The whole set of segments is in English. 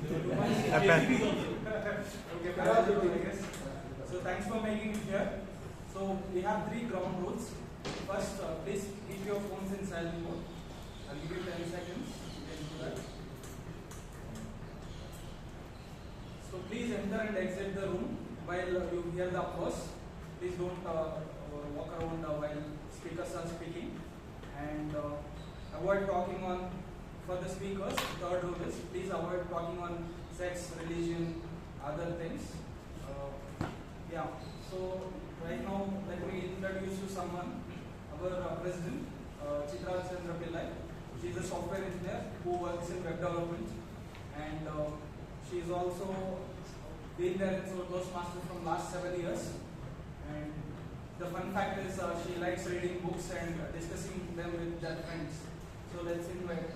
So thanks for making it here. So we have 3 ground rules. First, please keep your phones in silent mode. I'll give you 10 seconds. You can do that. So please enter and exit the room while you hear the applause. Please don't walk around while speakers are speaking. And avoid talking on, for the speakers, third rule is please avoid talking on sex, religion, other things. Yeah, so right now let me introduce you someone, our president, Chandapillai. She is a software engineer who works in web development, and she is also been there in Toastmasters from last 7 years. And the fun fact is she likes reading books and discussing them with their friends. So let's invite her.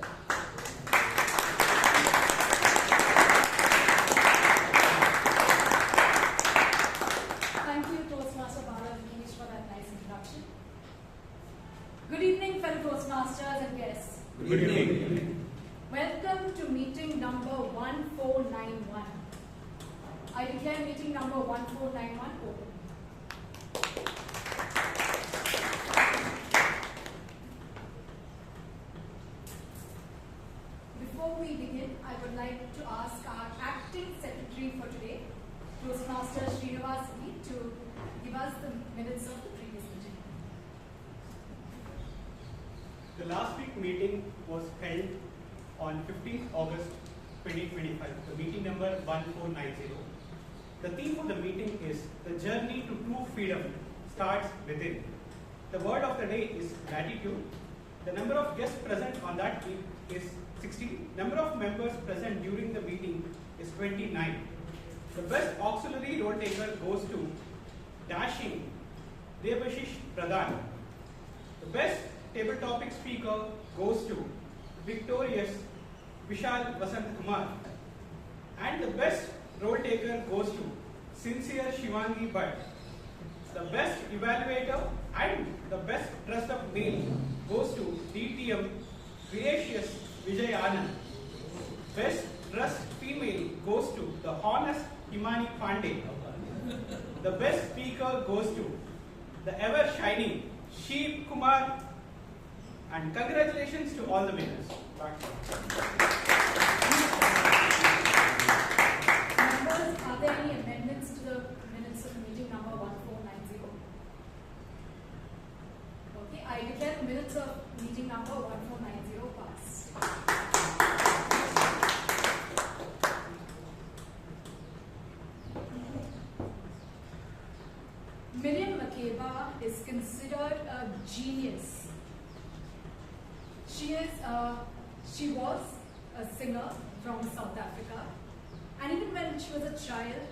Thank you, Toastmaster Bala and Veeresh, for that nice introduction. Good evening, fellow Toastmasters and guests. Good evening. Welcome to meeting number 1491. I declare meeting number 1491 open. Before we begin, I would like to ask our acting secretary for today, Toastmaster Shreyas K, to give us the minutes of the previous meeting. The last week meeting was held on 15th August 2025, the meeting number 1490. The theme of the meeting is the journey to true freedom starts within. The word of the day is gratitude. The number of guests present on that week is 16. Number of members present during the meeting is 29. The best auxiliary role taker goes to dashing Debasish Pradhan. The best table topic speaker goes to victorious Vishal Vasant Kumar. And the best role taker goes to sincere Shivangi Bhatt. The best evaluator and the best dressed up male goes to DTM Gracious Vijay Anand. Best dressed female goes to the honest Himani Pandey. The best speaker goes to the ever shining Sheeb Kumar. And congratulations to all the winners. Members, are there any amendments to the minutes of meeting number 1490? Okay, I declare the minutes of meeting number 1490 passed. Miriam Makeba is considered a genius. She was a singer from South Africa, and even when she was a child,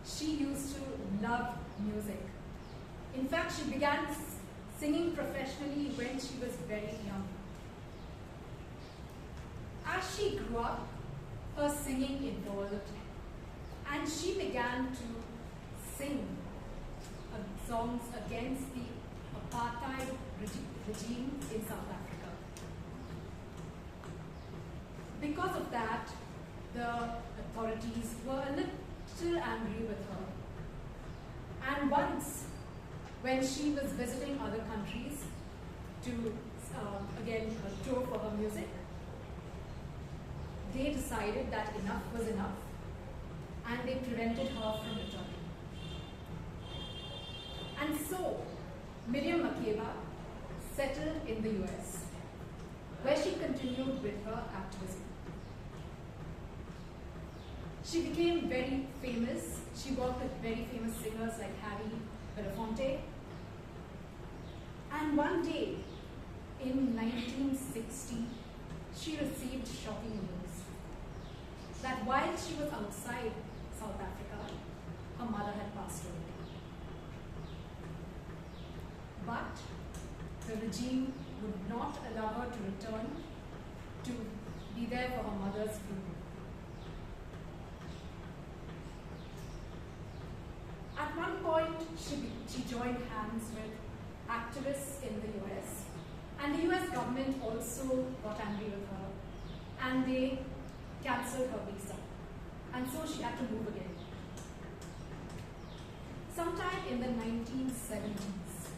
she used to love music. In fact, she began singing professionally when she was very young. As she grew up, her singing evolved, and she began to sing songs against the apartheid regime in South Africa. Because of that, the authorities were a little angry with her. And once, when she was visiting other countries to, again, tour for her music, they decided that enough was enough, and they prevented her from returning. And so, Miriam Makeba settled in the US, where she continued with her activism. She became very famous. She worked with very famous singers like Harry Belafonte. And one day, in 1960, she received shocking news that while she was outside South Africa, her mother had passed away. But the regime would not allow her to return to be there for her mother's funeral. At one point, she joined hands with activists in the US, and the US government also got angry with her, and they cancelled her visa. and so she had to move again. Sometime in the 1970s,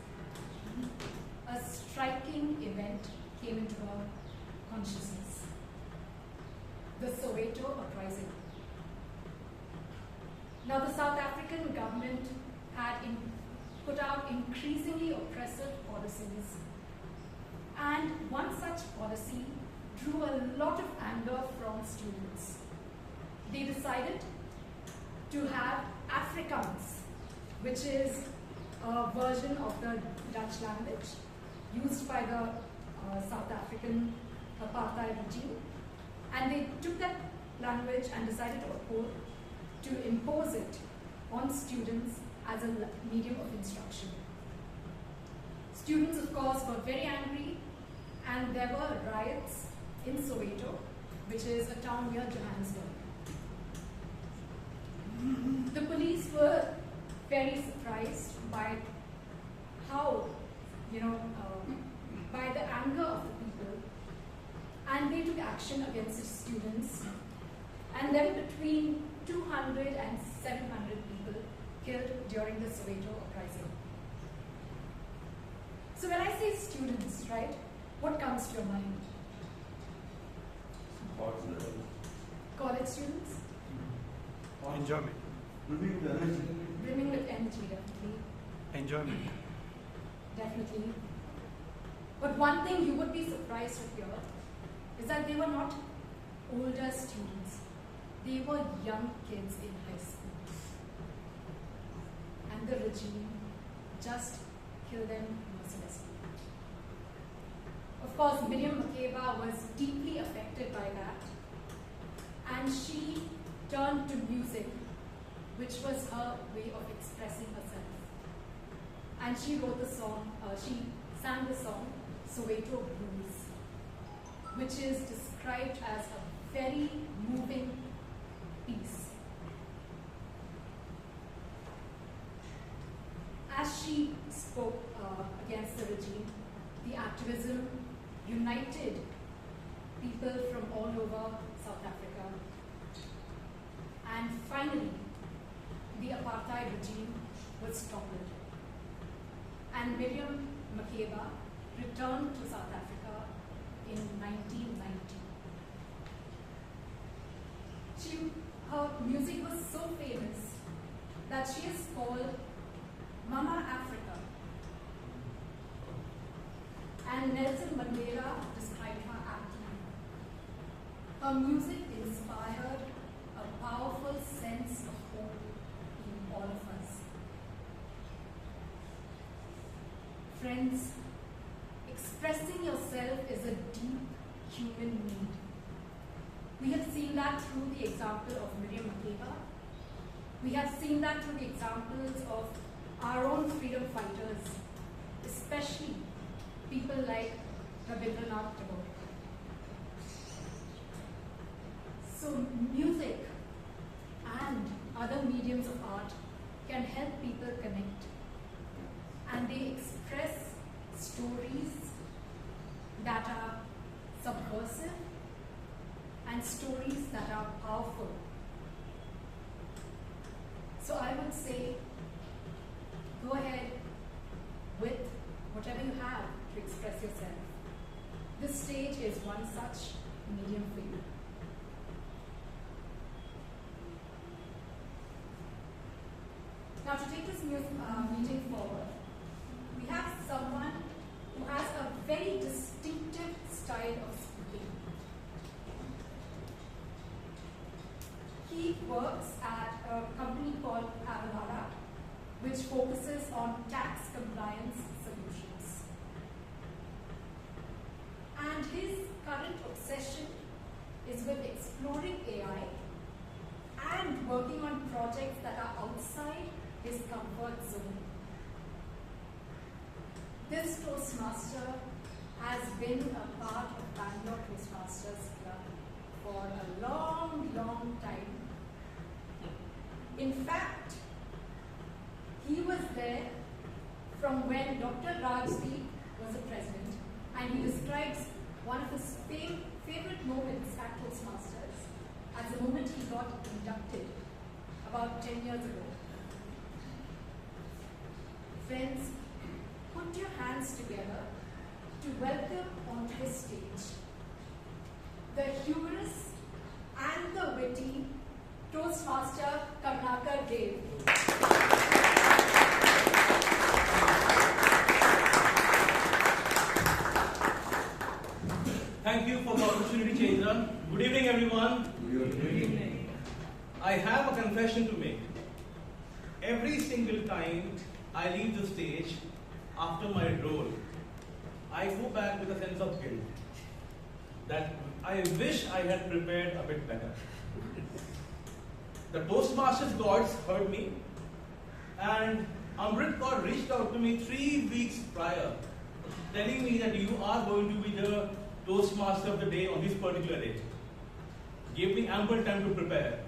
a striking event came into her consciousness: the Soweto uprising. Now, the South African government had put out increasingly oppressive policies, and one such policy drew a lot of anger from students. They decided to have Afrikaans, which is a version of the Dutch language used by the South African apartheid regime, and they took that language and decided to impose it on students as a medium of instruction. Students, of course, were very angry, and there were riots in Soweto, which is a town near Johannesburg. The police were very surprised by how, by the anger of the people, and they took action against the students, and there were between 200 and 700 people killed during the Soweto uprising. So when I say students, right, what comes to your mind? College students? Enjoyment. Brimming with energy, definitely. Enjoyment. Definitely. But one thing you would be surprised to hear is that they were not older students. They were young kids in high school. And the regime just killed them mercilessly. Of course, Miriam Makeba was deeply affected by that. And she turned to music, which was her way of expressing herself. And she wrote the song, she sang the song, Soweto Blues, which is described as a very moving piece. As she spoke against the regime, the activism united people from all over South Africa. And finally, the apartheid regime was toppled. And Miriam Makeba returned to South Africa in 1990. Her music was so famous that she is called Mama Africa. And Nelson Mandela described her aptly. Her music inspired a powerful sense of hope in all of us. Friends, expressing yourself is a deep human need. We have seen that through the example of Miriam Makeba. We have seen that through the examples of our own freedom fighters, especially people like Ravivarma R. So music and other mediums of art can help people connect, and they express stories that are subversive and stories that are powerful. So I would say, go ahead with whatever you have to express yourself. This stage is one such medium for you. Now, to take this meeting forward, we have someone who has a very distinctive style of speaking. He works at a company called Bala, which focuses on tax compliance solutions. And his current obsession is with exploring AI and working on projects that are outside his comfort zone. This Toastmaster has been a part of Bangalore Toastmasters Club for a long, long time. In fact, he was there from when Dr. Rajdeep was the president, and he describes one of his favorite moments at Toastmasters as the moment he got got inducted about 10 years ago. Friends, put your hands together to welcome onto his stage the humorous and the witty Toastmaster Karunakar Dev. Thank you for the opportunity, Chaitra. Good evening, everyone. Good evening. I have a confession to make. Every single time I leave the stage after my role, I go back with a sense of guilt that I wish I had prepared a bit better. The Toastmasters gods heard me, and Amrith God reached out to me 3 weeks prior, telling me that you are going to be the Toastmaster of the day on this particular day. Gave me ample time to prepare.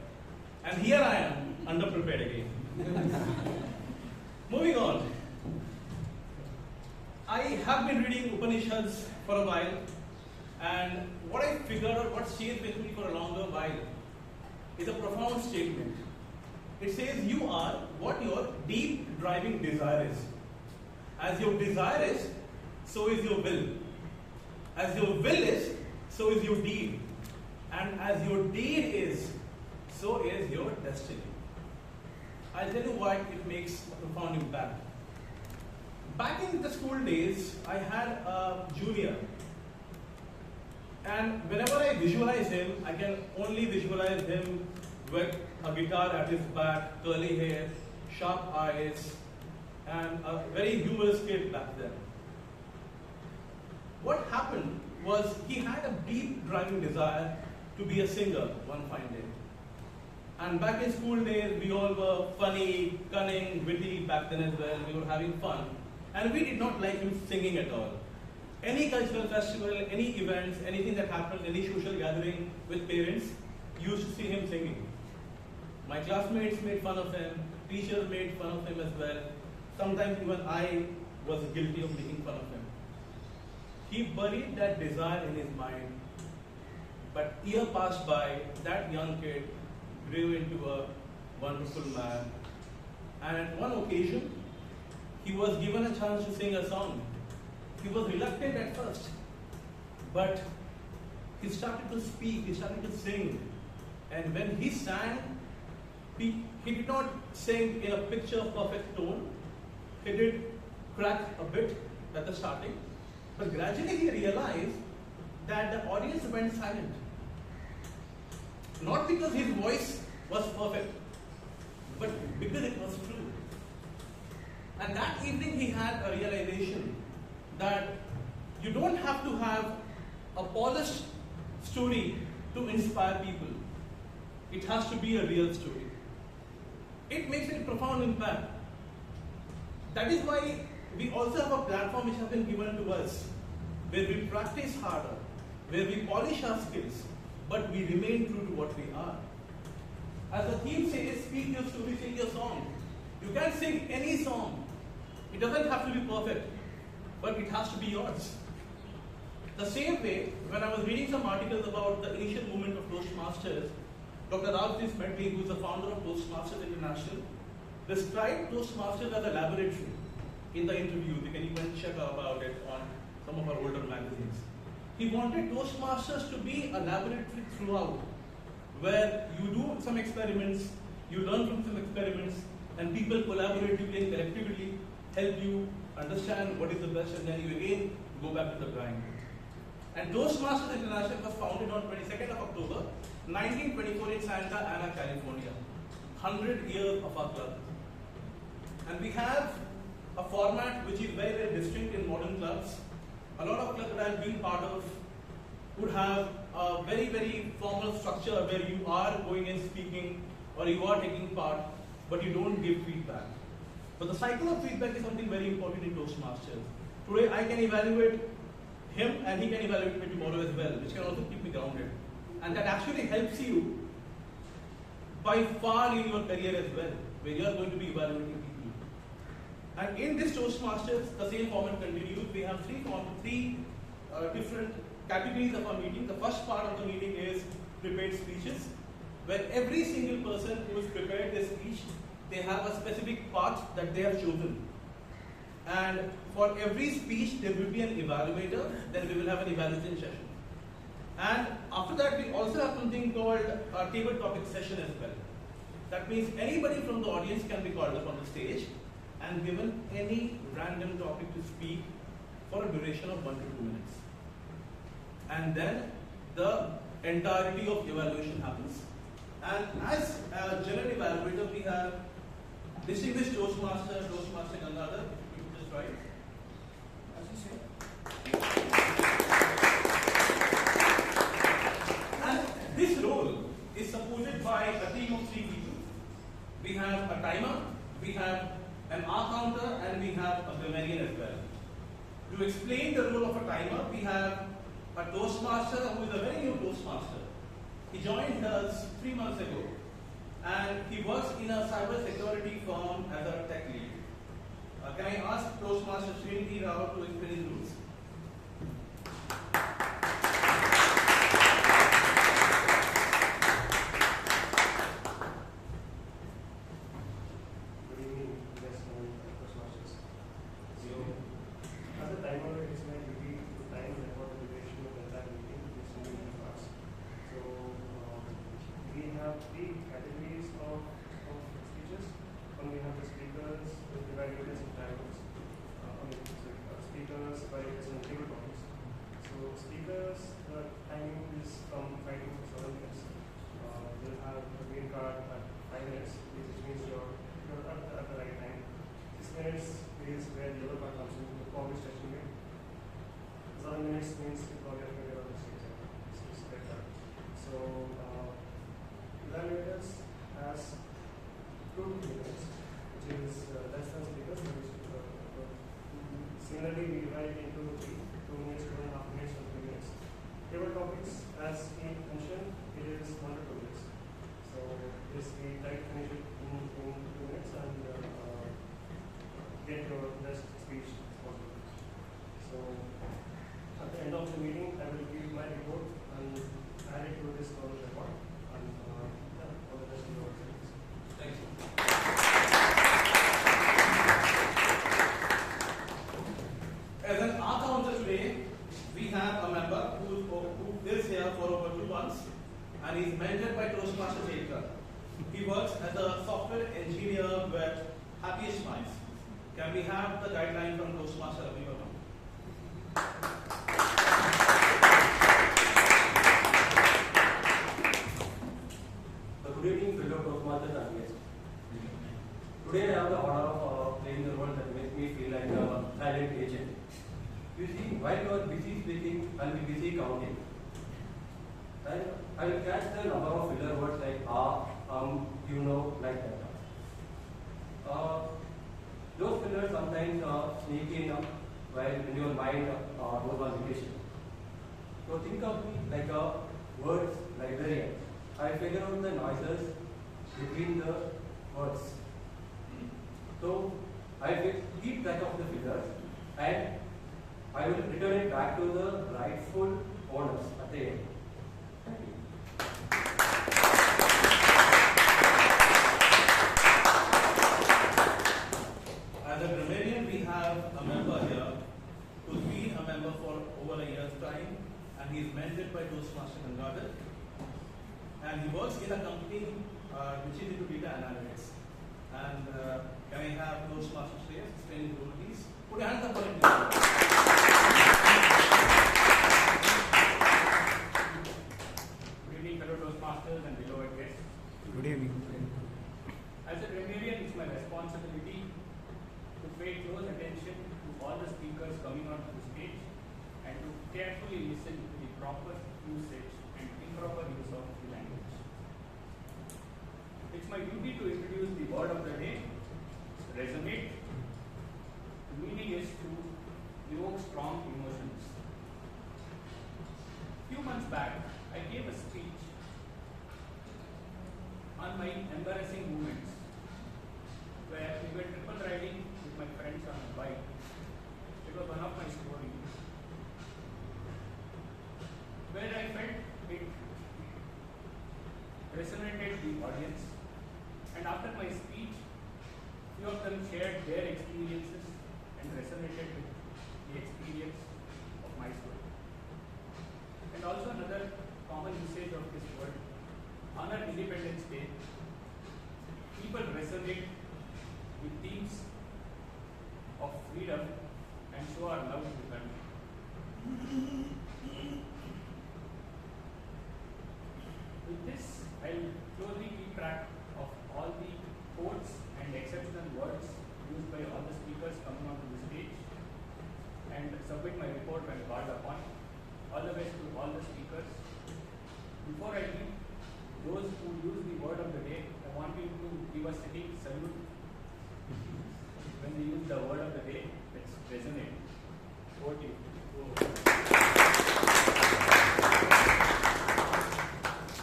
And here I am, underprepared again. Moving on. I have been reading Upanishads for a while, and what I figured out, what stays with me for a longer while, is a profound statement. It says you are what your deep driving desire is. As your desire is, so is your will. As your will is, so is your deed. And as your deed is, so is your destiny. I'll tell you why it makes a profound impact. Back in the school days, I had a junior. And whenever I visualize him, I can only visualize him with a guitar at his back, curly hair, sharp eyes, and a very humorous kid back then. What happened was he had a deep driving desire to be a singer one fine day. And back in school days, we all were funny, cunning, witty back then as well. We were having fun. And we did not like him singing at all. Any cultural festival, any events, anything that happened, any social gathering with parents, you used to see him singing. My classmates made fun of him, teachers made fun of him as well. Sometimes even I was guilty of making fun of him. He buried that desire in his mind. But year passed by, that young kid grew into a wonderful man. And at one occasion, he was given a chance to sing a song. He was reluctant at first, but he started to speak, he started to sing. And when he sang, he did not sing in a picture perfect tone. He did crack a bit at the starting, but gradually he realized that the audience went silent. Not because his voice was perfect, but because it was true. And that evening he had a realization that you don't have to have a polished story to inspire people. It has to be a real story. It makes a profound impact. That is why we also have a platform which has been given to us, where we practice harder, where we polish our skills, but we remain true to what we are. As the theme says, speak your story, sing your song. You can sing any song. It doesn't have to be perfect, but it has to be yours. The same way, when I was reading some articles about the initial movement of Toastmasters, Dr. Riteesh, who is the founder of Toastmasters International, described Toastmasters as a laboratory in the interview. You can even check about it on some of our older magazines. He wanted Toastmasters to be a laboratory throughout, where you do some experiments, you learn from some experiments, and people collaboratively and collectively help you understand what is the best, and then you again go back to the grind. And Toastmasters International was founded on 22nd of October 1924 in Santa Ana, California. 100 years of our club. And we have a format which is very, very distinct in modern clubs. A lot of clubs that I've been part of would have a very, very formal structure where you are going and speaking or you are taking part, but you don't give feedback. But the cycle of feedback is something very important in Toastmasters. Today I can evaluate him and he can evaluate me tomorrow as well, which can also keep me grounded. And that actually helps you by far in your career as well, where you are going to be evaluating people. And in this Toastmasters, the same format continues. We have three different categories of our meeting. The first part of the meeting is prepared speeches, where every single person who has prepared their speech, they have a specific part that they have chosen. And for every speech, there will be an evaluator, then we will have an evaluation session. And after that, we also have something called a table topic session as well. That means anybody from the audience can be called up on the stage and given any random topic to speak for a duration of 1 to 2 minutes. And then the entirety of evaluation happens. And as a general evaluator, we have distinguished Toastmaster Gangadhar. You can just write. As you say. And this role is supported by a team of 3 people. We have a timer, we have an R counter, and we have a grammarian as well. To explain the role of a timer, we have a Toastmaster who is a very new Toastmaster. He joined us 3 months ago, and he works in a cyber security firm as a tech lead. Can I ask Toastmaster Srinidhi R to explain his rules? Good evening, guests and Toastmasters. So, as a timer, it's my duty to time and record the duration of the entire meeting in single minute parts. So, we have 3 categories of speeches. One, we have the speakers, the evaluators, and timers. Speakers, evaluators, and table topics. So, speakers, the timing is from 5 to 7 minutes. You'll have the green card at 5 minutes, which means you're at the right time. 6 minutes is where the other part comes in, the public stretching it. 7 minutes means you probably have to get on the stage. It's like that. So, evaluators has 2 to 3 minutes, which is less than speakers. Similarly, we divide into 2 minutes, 2.5 minutes, and 3 minutes. Table topics, as he mentioned, it is 1 to 2 minutes. So, this we try to finish it in 2 minutes and get your best speech possible. So, at the end of the meeting, I will give my report and add it to this call report. And all the best to your audience. Thank you. As an R counter today, we have a member who is here for over 2 months, and he is mentored by Toastmaster Chaitra. He works as a software engineer with Happiest Minds. Can we have the guideline from Toastmaster Ravivarma? Good evening, fellow Toastmasters and guests. Today I have the honor of playing the role that makes me feel like a silent agent. You see, while you are busy speaking, I'll be busy counting. And I will catch the number of filler words like you know, like that. Those fillers sometimes sneak in while in your mind goes on vacation. So think of me like a words librarian. I figure out the noises between the words. So I will keep track of the figures and I will return it back to the rightful owners at the end. Thank you. As a grammarian, we have a member here who's been a member for over a year's time, and he's mentored by Toastmaster Gangadhar. And he works in a company which is into data analytics. And can I have Toastmaster Shreyas explain his role, please? Put your hands up for him, please. Good evening, fellow Toastmasters and beloved guests. Good evening. As a grammarian, it's my responsibility to pay close attention to all the speakers coming onto the stage and to carefully listen to the proper usage and improper use of the language. It's my duty to introduce the word of the day, resonate. The meaning is to evoke strong emotions. Few months back, I gave a speech on my embarrassing moments where we were triple riding with my friends on a bike. It was one of my stories where I felt it resonated captured the audience, and after my speech, few of them shared their experiences and resonated with the experience of my story. And also another common usage of this word, on our Independence Day, people resonate with themes of freedom and show our love to the country. With this, I'll closely keep track of all the quotes and exceptional words used by all the speakers coming onto the stage and submit my report when called upon. All the best to all the speakers. Before I leave, those who use the word of the day, I want you to give a sitting salute when they use the word of the day. Let's resonate. Over to you.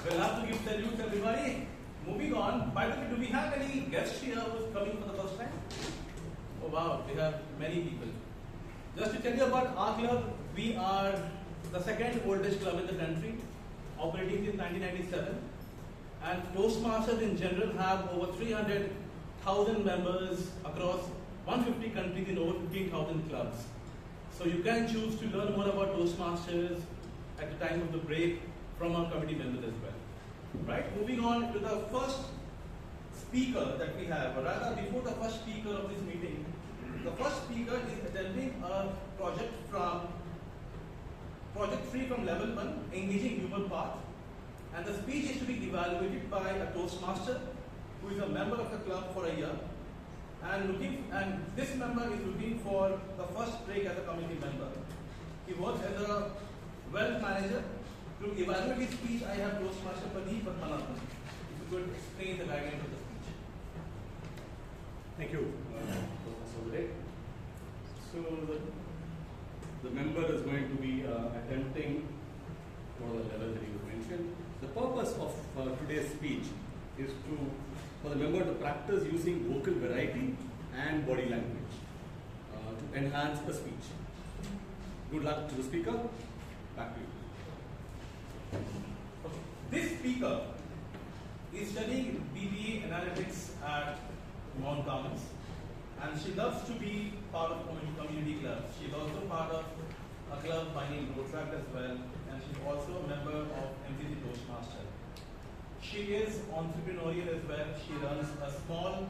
We'll have to give salutes, everybody. Moving on. By the way, do we have any guests here who's coming for the first time? Oh wow, we have many people. Just to tell you about our club, we are the second oldest club in the country, operating since 1997. And Toastmasters in general have over 300,000 members across 150 countries in over 15,000 clubs. So you can choose to learn more about Toastmasters at the time of the break from our committee members as well. Right, moving on to the first speaker that we have, or rather before the first speaker of this meeting, the first speaker is attending a project from Project 3 from level 1, engaging human path, and the speech is to be evaluated by a Toastmaster who is a member of the club for a year, and this member is looking for the first break as a committee member. He works as a wealth manager. To evaluate his speech, I have Toastmaster Palak. If you could explain the guidelines of the speech. Thank you, Toastmaster. So the member is going to be attempting for the level that you mentioned. The purpose of today's speech is for the member to practice using vocal variety and body language to enhance the speech. Good luck to the speaker. Back to you. Okay. This speaker is studying BBA analytics at Mount Commons, and she loves to be part of community clubs. She's also part of a club by name Roadtrack as well, and she's also a member of MCC Toastmaster. She is entrepreneurial as well. She runs a small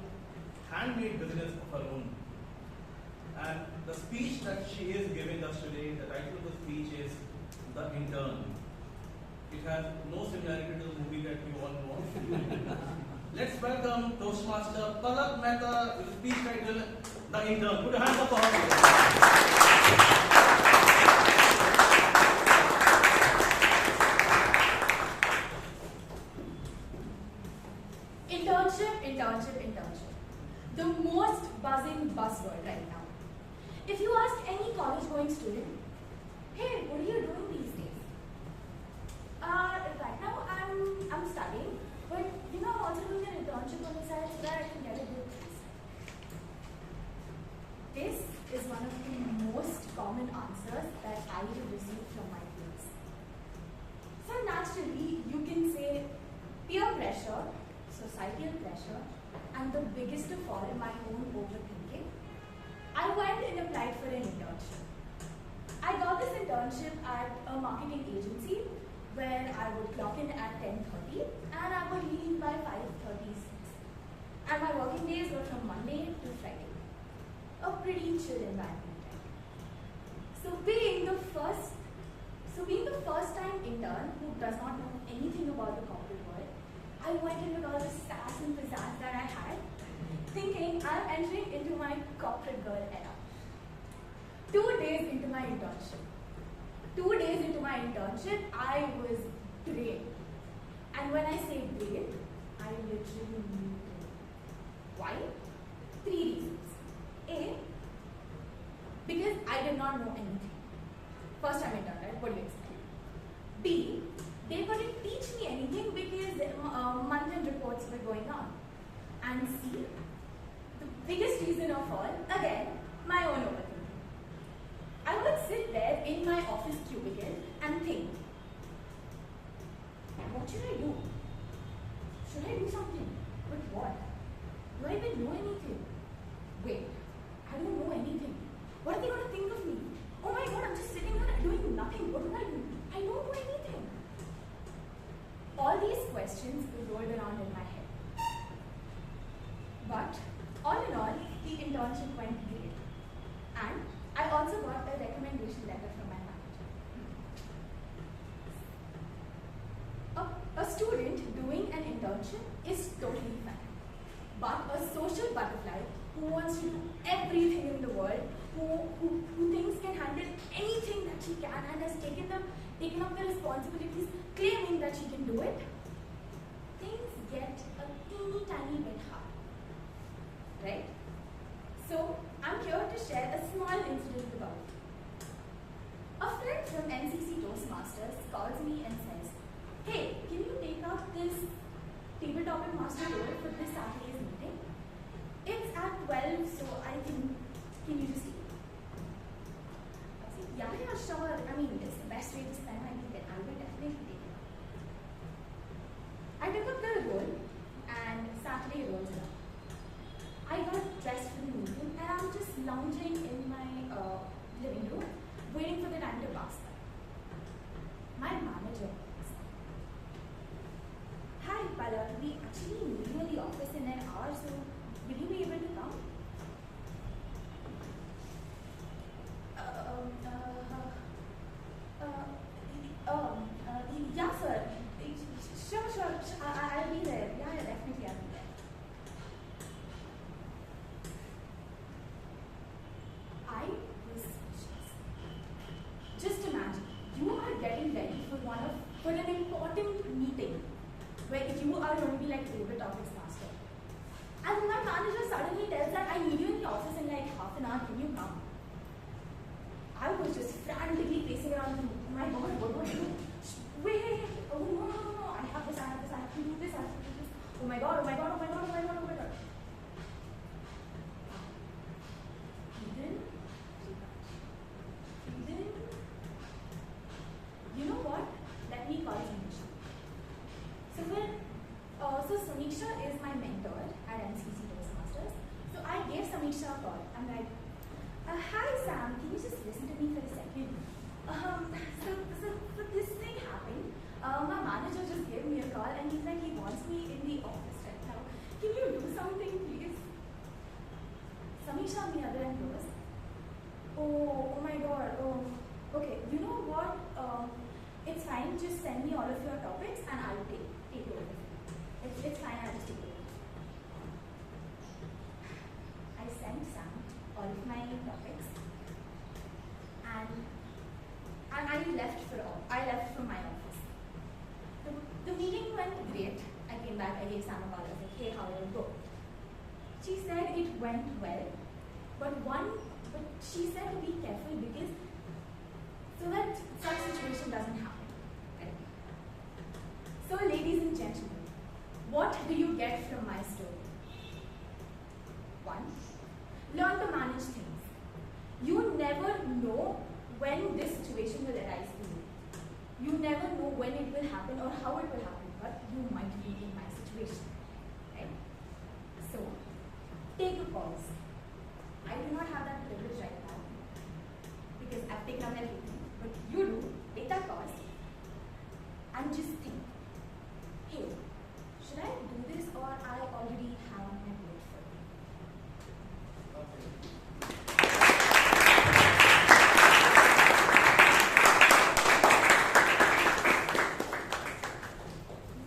handmade business of her own. And the speech that she is giving us today, the title of the speech is The Intern. It has no similarity to the movie that you all know. Let's welcome Toastmaster Palak Mehta with the speech title The Intern. Put your hands up for her. Internship. The most buzzing buzzword right now. If you ask any college-going student, hey, what are you doing these days? Right now I'm studying, but I'm also doing an internship on the side so that I can get a good place. This is one of the most common answers that I have received from my peers. So naturally, you can say peer pressure, societal pressure, and the biggest of all, my own overthinking. I went and applied for an internship. I got this internship at a marketing agency where I would clock in at 10:30 and I would leave by 5:36. And my working days were from Monday to Friday. A pretty chill environment. So being the first time intern who does not know anything about the corporate world, I went in with all the sass and pizzazz that I had, thinking I'm entering into my corporate girl era. 2 days into my internship, I was drained. And when I say drained, I literally mean drained. Why? 3 reasons. A, because I did not know anything. First time intern, right? What do you expect? B, they couldn't teach me anything because month-end reports were going on. And C, the biggest reason of all, again, my own overthinking. I would sit there in my office cubicle and think, what should I do? should I do something? But what? Do I even know anything? Wait, I don't know anything. What are they going to think of me? Oh my god, I'm just sitting here doing nothing. What do? I don't know anything. All these questions rolled around in my head. But all in all, the internship went great. And I also got a recommendation letter from my manager. A student doing an internship is totally fine. But a social butterfly who wants to do everything in the world, who thinks can handle anything that she can and has taken up the responsibilities, claiming that she can do it, things get a teeny tiny bit hard. Right? So, I'm here to share a small incident about it. A friend from NCC Toastmasters calls me and says, "Hey, can you take up this table topic master role for this Saturday's meeting? It's at 12, so can you just take it?" I said, yeah, sure. I mean, it's the best way to spend my weekend. I will definitely take it up. I took up the role, and Saturday rolls around. I got dressed for the meeting, and I'm just lounging in my living room, waiting for the time to pass by. My manager said, "Hi, Palak, we actually need you in the office in an hour, so will you be able to come?" Yeah, sir. Sure. I'll be there. Yeah, definitely I'll be there. I was speechless. Just imagine, you are getting ready for an important meeting where you are going to be like table topics master. And my manager suddenly tells that I need you in the office in like half an hour, can you come? I was just frantically pacing around the room. Oh my god, what do I do? Wait, oh no, I have to do this. Oh my god. Then, you know what? Let me call Samiksha. So Samiksha is my mentor at NCC Toastmasters. So I gave Samiksha a call. I'm like, "Hi Sam, can you just listen to me for a second? So this thing happened. My manager just gave me a call and he's like, he wants me in the office right now. Can you do something, please?" Samiksha on the other end goes, Oh my god, okay, you know what? It's fine, just send me all of your topics and I'll take over. It's fine, I'll just take it. I sent Sam all of my topics and I left from my office. The meeting went great. I came back, I gave Sam a call, I was like, "Hey, how did it go?" She said it went well, but she said to be careful because so that such situation doesn't happen. Right? So ladies and gentlemen, what do you get from my story? 1. Learn to manage things. You never know when this situation will arise for you. You never know when it will happen or how it will happen, but you might be in my situation. Right? So, take a pause. I do not have that privilege right now because I've taken up everything, but you do. Take that pause and just think, hey, should I do this or I already have my plate full?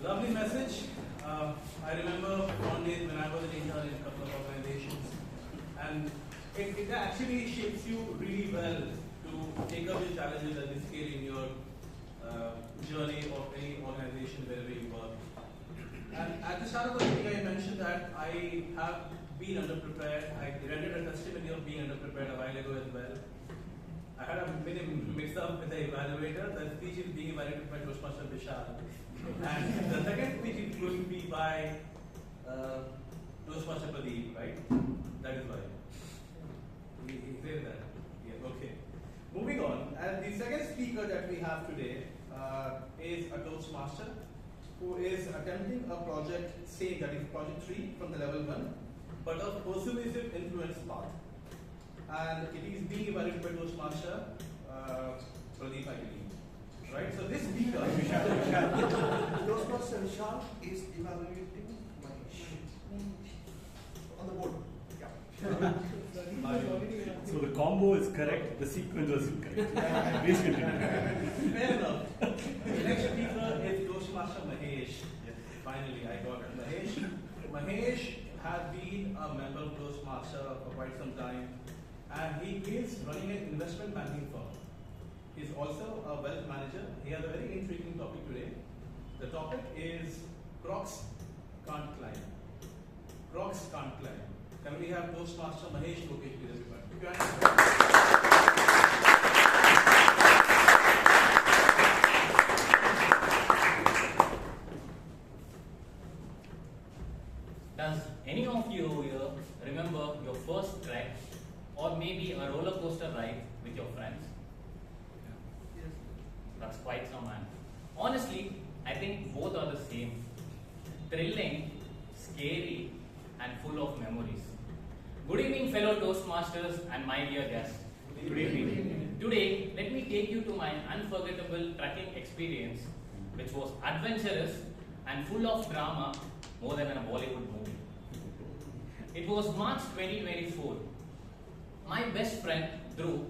Lovely message. I remember one day when I was an intern in a couple of organizations, and it actually shapes you really well to take up the challenges at this scale in your journey of any organization wherever you work. And at the start of the meeting, I mentioned that I have been underprepared. I rendered a testimony of being underprepared a while ago as well. I had a mix up with the evaluator. The speech is being evaluated by Toastmaster Vishal. And the second speech is going to be by Toastmaster Pradhan, right? That is why. He said that. Yeah, okay. Moving on, and the second speaker that we have today is a Toastmaster who is attempting a project say that is project 3 from the level 1, but a persuasive influence path. And it is being evaluated by Toastmaster Pradeep, I believe. Right? So this speaker, Toastmaster Vishal is evaluating Mahesh. On the board. Yeah. So the combo is correct, the sequence was incorrect. Please continue. fair enough. The next speaker is Toastmaster Mahesh. Yes, finally I got it. Mahesh has been a member of Toastmaster for quite some time, and he is running an investment banking firm. He's also a wealth manager. He has a very intriguing topic today. The topic is Crocs can't climb. Crocs can't climb. Can we have Toastmaster Mahesh Lokesh with everybody? Does any of you here remember your first trek or maybe a roller coaster ride with your friends? Yes. That's quite some, man. Honestly, I think both are the same. Thrilling, scary, and full of memories. Good evening, fellow Toastmasters and my dear guests. Good evening. Today, let me take you to my unforgettable trekking experience, which was adventurous and full of drama more than a Bollywood movie. It was March 2024. My best friend, Dhruv,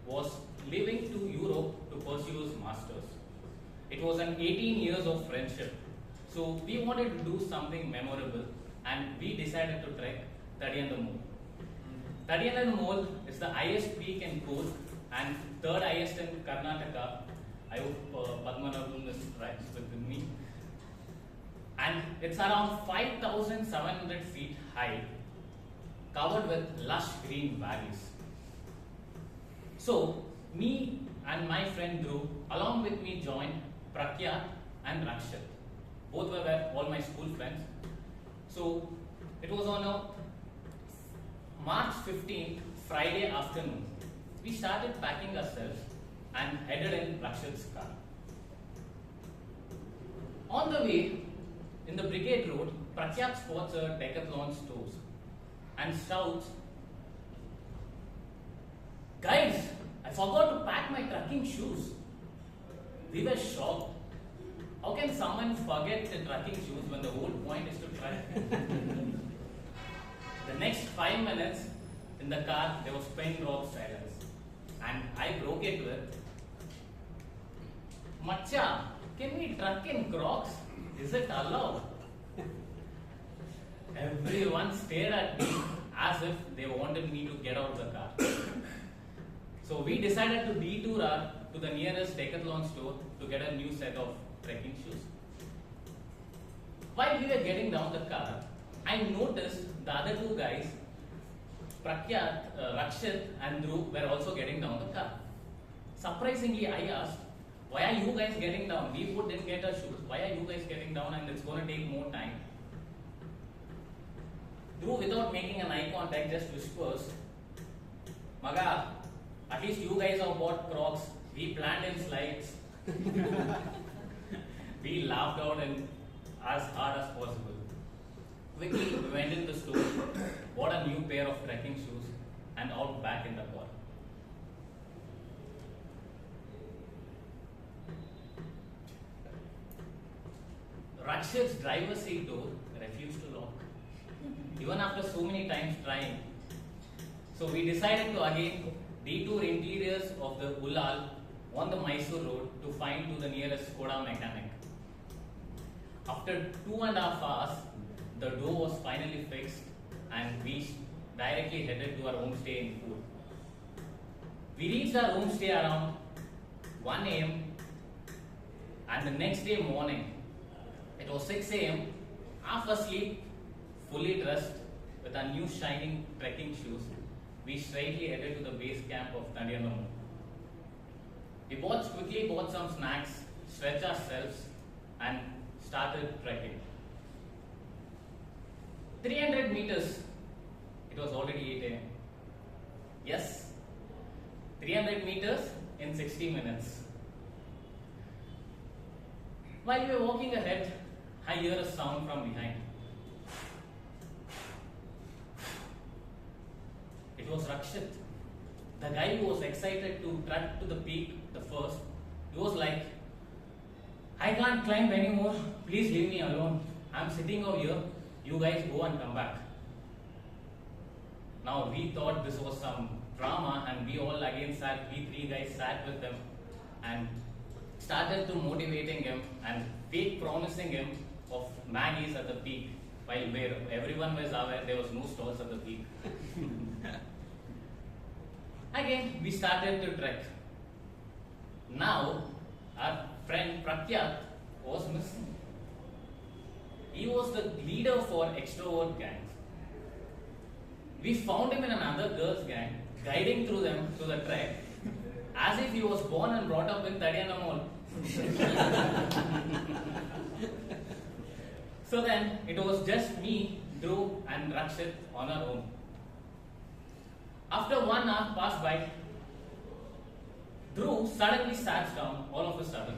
was leaving to Europe to pursue his masters. It was an 18 years of friendship. So we wanted to do something memorable and we decided to trek Thadiyandamool. Thadiyandamool is the highest peak in Kaur and third highest in Karnataka. I hope Padmanabhan is right with me. And it's around 5,700 feet high, covered with lush green valleys. So, me and my friend Dhruv, along with me, joined Prakyat and Rakshit. Both were all my school friends. So, it was on a March 15th, Friday afternoon. We started packing ourselves and headed in Rakshit's car. On the way, in the Brigade Road, Prakyat spots a Decathlon stores and shouts, "Guys, I forgot to pack my trekking shoes." We were shocked. How can someone forget the trekking shoes when the whole point is to trek? The next 5 minutes in the car, there was pin drop silence. And I broke it with, "Macha, can we trek in Crocs? Is it allowed?" Everyone stared at me as if they wanted me to get out of the car. So we decided to detour to the nearest Decathlon store to get a new set of trekking shoes. While we were getting down the car, I noticed the other two guys, Prakyat, Rakshit and Dhruv, were also getting down the car. Surprisingly, I asked, "Why are you guys getting down? We didn't get our shoes. Why are you guys getting down and it's going to take more time?" Dhruv, without making an eye contact, just whispers, "Maga, at least you guys have bought Crocs. We planned in slides." We laughed out and as hard as possible. Quickly, we went in the store, bought a new pair of trekking shoes, and out back in the car. Rakshit's driver's seat door refused to lock, even after so many times trying. So we decided to again detour interiors of the Ulal on the Mysore road to find to the nearest Skoda mechanic. After 2.5 hours, the door was finally fixed and we directly headed to our homestay in Kaur. We reached our homestay around 1 a.m. and the next day morning, it was 6 a.m. half asleep, fully dressed with our new shining trekking shoes, we straightly headed to the base camp of Thadiyandamool. We quickly bought some snacks, stretched ourselves, and started trekking. 300 meters, it was already 8 a.m. Yes, 300 meters in 60 minutes. While we were walking ahead, I hear a sound from behind. Rakshit, the guy who was excited to trek to the peak the first. He was like, I can't climb anymore, please leave me alone. I'm sitting over here, you guys go and come back. Now we thought this was some drama, and we all again sat, we three guys sat with him and started to motivating him and fake promising him of Maggies at the peak, while where everyone was aware there was no stalls at the peak. Again, we started to trek. Now, our friend Pratyat was missing. He was the leader for extrovert gangs. We found him in another girls' gang, guiding through them to the trek, as if he was born and brought up in Tadiyanamol. So then, it was just me, Dhruv and Rakshit on our own. After 1 hour passed by, Dhruv suddenly sat down all of a sudden.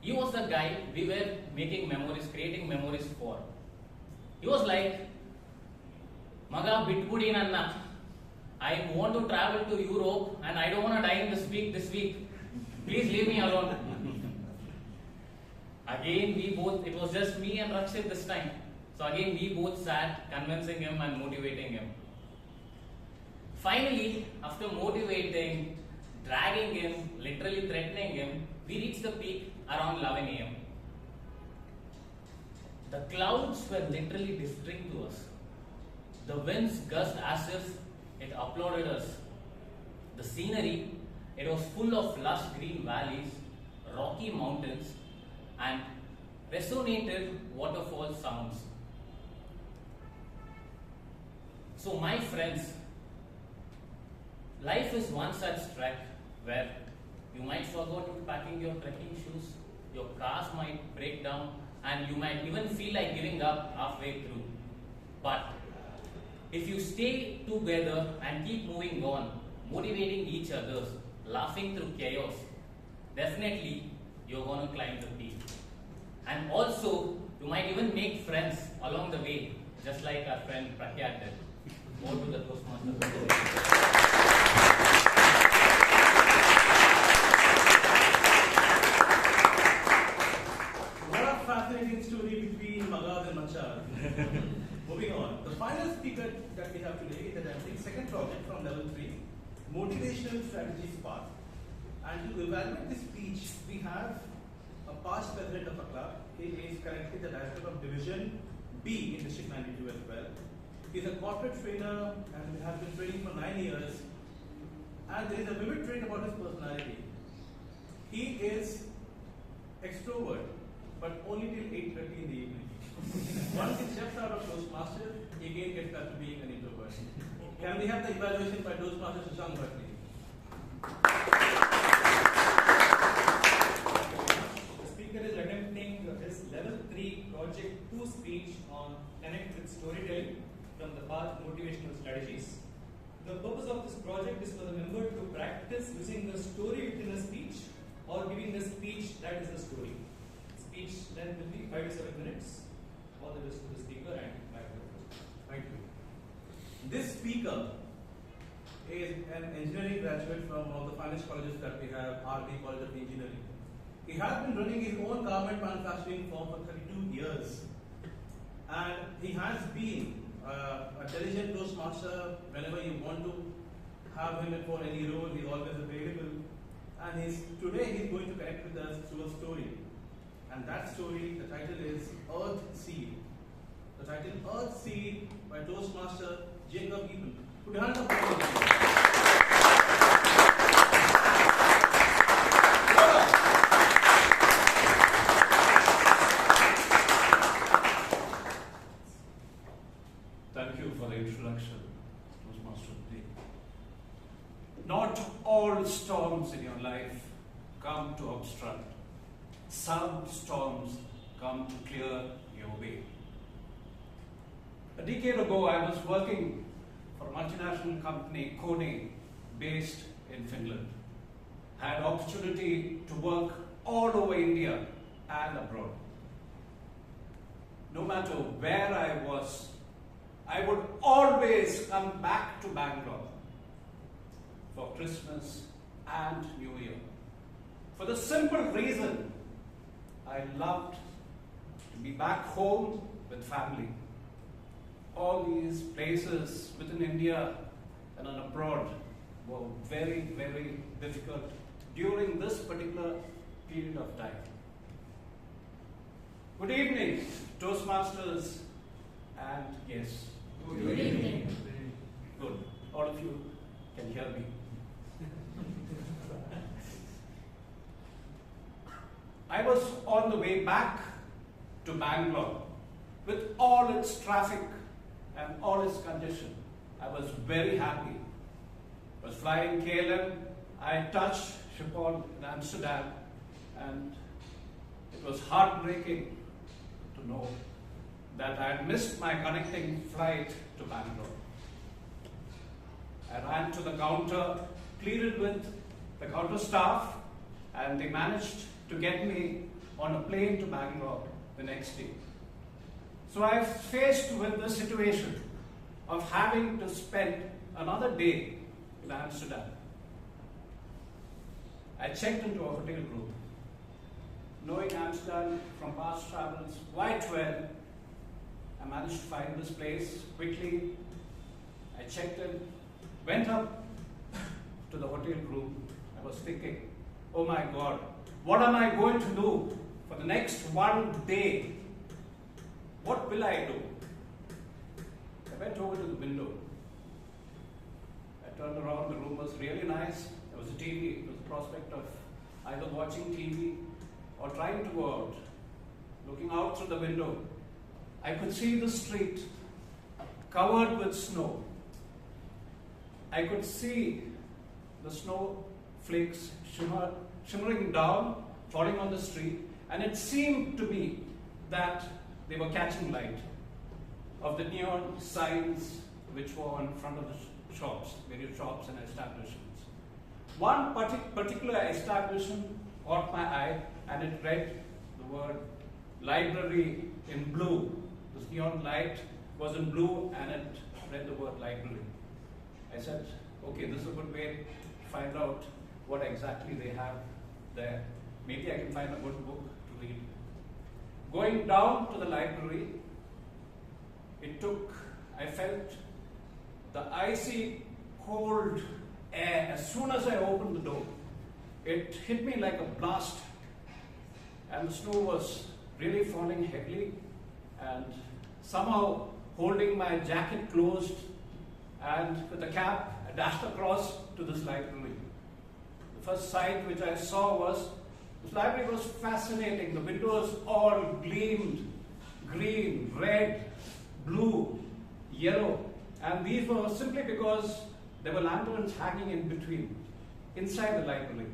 He was the guy we were making memories, creating memories for. He was like, Maga bitpudi nanna, I want to travel to Europe and I don't want to die in this week. Please leave me alone. Again, it was just me and Rakshit this time. So again, we both sat convincing him and motivating him. Finally, after motivating, dragging him, literally threatening him, we reached the peak around 11 AM. The clouds were literally whispering to us. The winds gusted as if it applauded us. The scenery, it was full of lush green valleys, rocky mountains, and resonated waterfall sounds. So my friends, life is one such trek where you might forget packing your trekking shoes, your cars might break down, and you might even feel like giving up halfway through. But if you stay together and keep moving on, motivating each other, laughing through chaos, definitely you're going to climb the peak. And also, you might even make friends along the way, just like our friend Pratyat did. Go to the Toastmasters. Fascinating story between Magad and Machar. Moving on. The final speaker that we have today is attempting second project from level 3, Motivational Strategy Spark. And to evaluate this speech, we have a past president of a club. He is currently the director of Division B in District 92 as well. He is a corporate trainer and has been training for 9 years. And there is a vivid trait about his personality. He is extrovert, but only till 8:30 in the evening. Once he steps out of Toastmaster, he again gets back to being an introvert. Can we have the evaluation by Toastmaster Sushant Bhattini? The speaker is attempting his level 3 project 2 speech on connect with storytelling from the path motivational strategies. The purpose of this project is for the member to practice using the story within a speech or giving a speech that is a story. Speech length will be 5 to 7 minutes. All the best to the speaker and back to the host. Thank you. This speaker is an engineering graduate from one of the finest colleges that we have, RD College of Engineering. He has been running his own garment manufacturing firm for 32 years. And he has been a diligent Toastmaster. Whenever you want to have him for any role, he's always available. And today he's going to connect with us through a story. And that story, the title is Earth Seed. The title Earth Seed by Toastmaster Jacob Eapen. Put your hands up for him. Thank you for the introduction, Toastmaster. Not all storms in your life come to obstruct. Some storms come to clear your way. A decade ago, I was working for a multinational company, Kone, based in Finland. Had opportunity to work all over India and abroad. No matter where I was, I would always come back to Bangalore for Christmas and New Year. For the simple reason I loved to be back home with family. All these places within India and abroad were very, very difficult during this particular period of time. Good evening, Toastmasters and guests. Good evening. Good. All of you can hear me. I was on the way back to Bangalore with all its traffic and all its congestion. I was very happy. I was flying KLM. I touched Schiphol in Amsterdam, and it was heartbreaking to know that I had missed my connecting flight to Bangalore. I ran to the counter, pleaded with the counter staff, and they managed to get me on a plane to Bangalore the next day. So I was faced with the situation of having to spend another day in Amsterdam. I checked into a hotel room. Knowing Amsterdam from past travels quite well, I managed to find this place quickly. I checked in, went up to the hotel room. I was thinking, oh my God, what am I going to do for the next one day? What will I do? I went over to the window. I turned around, the room was really nice. There was a TV, it was a prospect of either watching TV or trying to go out. Looking out through the window, I could see the street covered with snow. I could see the snow flakes shimmering down, falling on the street, and it seemed to me that they were catching light of the neon signs which were in front of the shops, various shops and establishments. One particular establishment caught my eye, and it read the word library in blue. This neon light was in blue and it read the word library. I said, okay, this is a good way to find out what exactly they have there. Maybe I can find a good book to read. Going down to the library, I felt the icy cold air as soon as I opened the door. It hit me like a blast, and the snow was really falling heavily, and somehow holding my jacket closed, and with a cap, I dashed across to this library. The first sight which I saw was, this library was fascinating. The windows all gleamed green, red, blue, yellow, and these were simply because there were lanterns hanging in between, inside the library.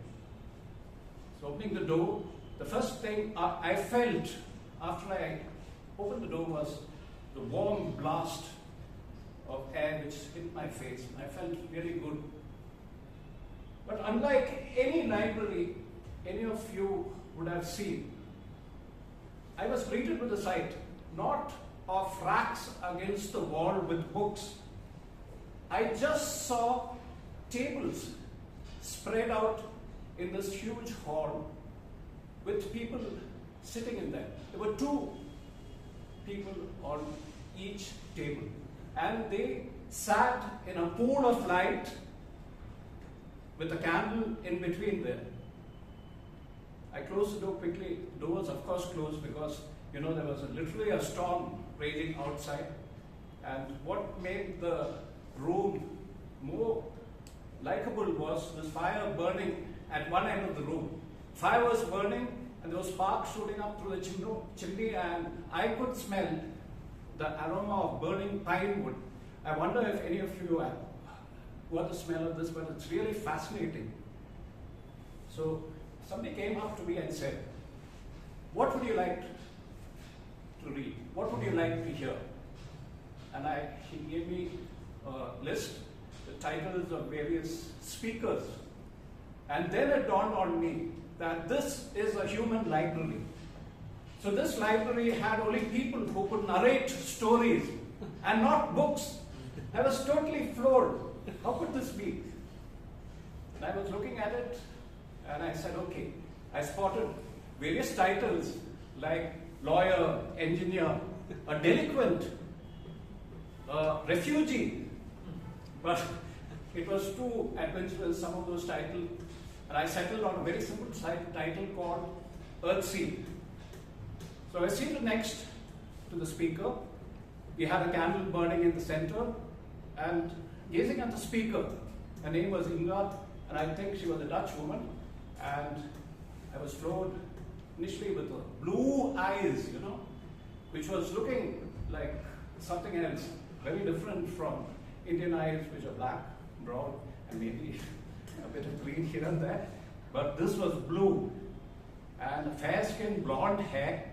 So opening the door, the first thing I felt after I opened the door was the warm blast of air which hit my face. I felt really good. But unlike any library any of you would have seen, I was greeted with a sight, not of racks against the wall with books. I just saw tables spread out in this huge hall with people sitting in there. There were 2 people on each table, and they sat in a pool of light with a candle in between there. I closed the door quickly. The door was of course closed because there was literally a storm raging outside, and what made the room more likable was this fire burning at one end of the room. Fire was burning and there was sparks shooting up through the chimney, and I could smell the aroma of burning pine wood. I wonder if any of you got the smell of this, but it's really fascinating. So somebody came up to me and said, what would you like to read? What would you like to hear? And he gave me a list, the titles of various speakers. And then it dawned on me that this is a human library. So this library had only people who could narrate stories and not books. I was totally floored. How could this be? And I was looking at it and I said, okay. I spotted various titles like lawyer, engineer, a delinquent, a refugee. But it was too adventurous, some of those titles. And I settled on a very simple title called Earthseed. So I was seated next to the speaker. We had a candle burning in the center, and gazing at the speaker, her name was Inga, and I think she was a Dutch woman, and I was floored initially with her blue eyes, you know, which was looking like something else, very different from Indian eyes, which are black, brown, and maybe a bit of green here and there. But this was blue, and fair-skinned blonde hair,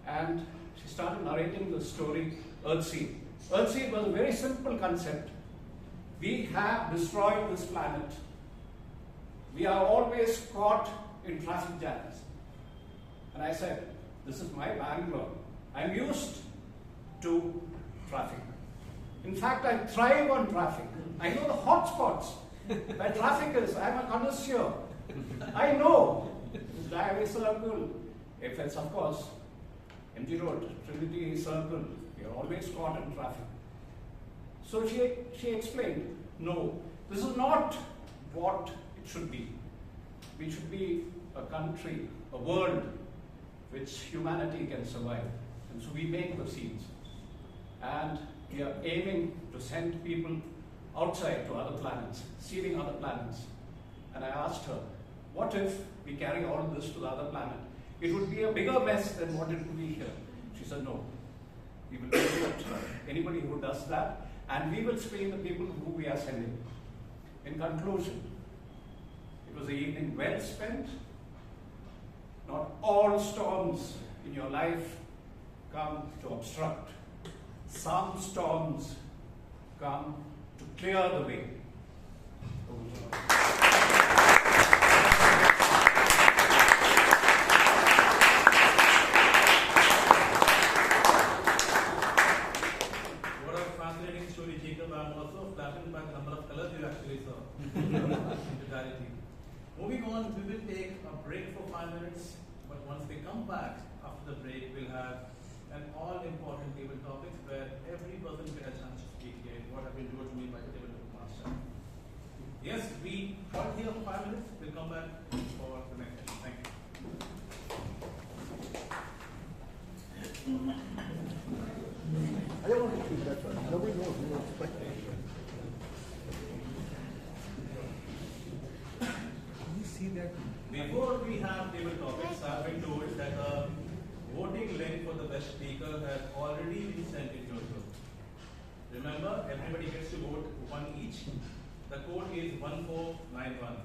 and she started narrating the story Earthseed. Earthseed was a very simple concept. We have destroyed this planet. We are always caught in traffic jams. And I said, this is my Bangalore. I'm used to traffic. In fact, I thrive on traffic. I know the hot spots where traffic is. I'm a connoisseur. I know the highway circle. If it's, of course, MG Road, Trinity Circle, you're always caught in traffic. So she explained, no, this is not what it should be. We should be a country, a world, which humanity can survive. And so we make the seeds. And we are aiming to send people outside to other planets, seeding other planets. And I asked her, what if we carry all this to the other planet? It would be a bigger mess than what it would be here. She said, no. We will do anybody who does that, and we will screen the people who we are sending. In conclusion, it was an evening well spent. Not all storms in your life come to obstruct. Some storms come to clear the way. What a fascinating story, Jacob. I'm also flattened by the number of colors you actually saw in totality. Moving on, we will take a break for 5 minutes, but once we come back after the break, we'll have an all-important table topics where every person will get a chance to speak here. What have been told to me by the table master. Yes, we got here for 5 minutes. We'll come back for the next session. Thank you. I don't want to speak that one. Nobody knows who wants to play. Can you see that? Before we have table topics, I've been told that the voting link for the best speaker has already been sent in your group. Remember, everybody gets to vote one each. The code is 1491.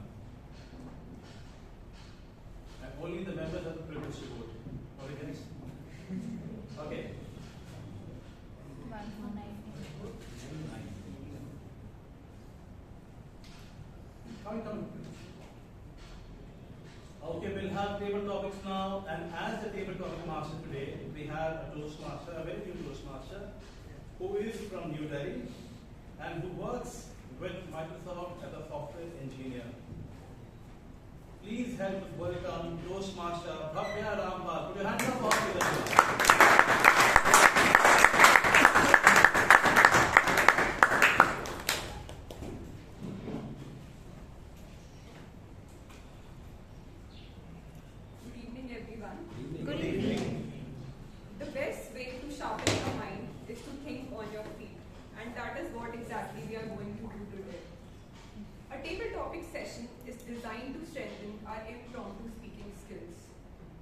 And only the members have the privilege to vote. All right, guys? Okay. Come. Okay, we'll have table topics now, and as the table topic master today, we have a Toastmaster, a very new Toastmaster, who is from New Delhi and who works with Microsoft as a software engineer. Please help us welcome Toastmaster Bhaavya Rampal. Put your hands up for this.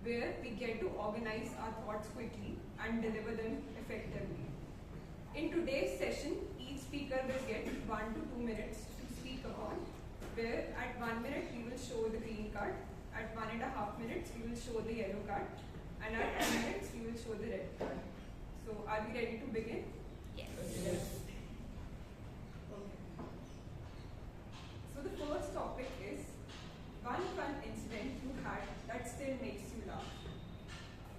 Where we get to organize our thoughts quickly and deliver them effectively. In today's session, each speaker will get 1 to 2 minutes to speak upon, where at 1 minute we will show the green card, at 1.5 minutes we will show the yellow card, and at 2 minutes we will show the red card. So are we ready to begin? Yes. Okay. So the first topic is one fun incident you had that still makes you laugh.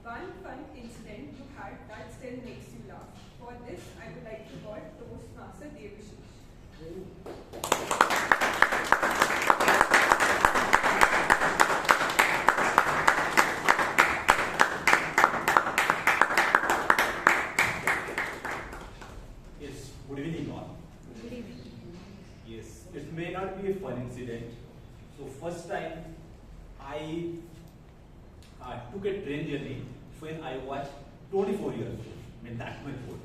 One fun incident you had that still makes you laugh. For this, I would like to call Toastmaster Debasish. Yes, good evening all. Good evening. Yes, it may not be a fun incident. So first time I took a train journey when I was 24 years old. I mean that much old.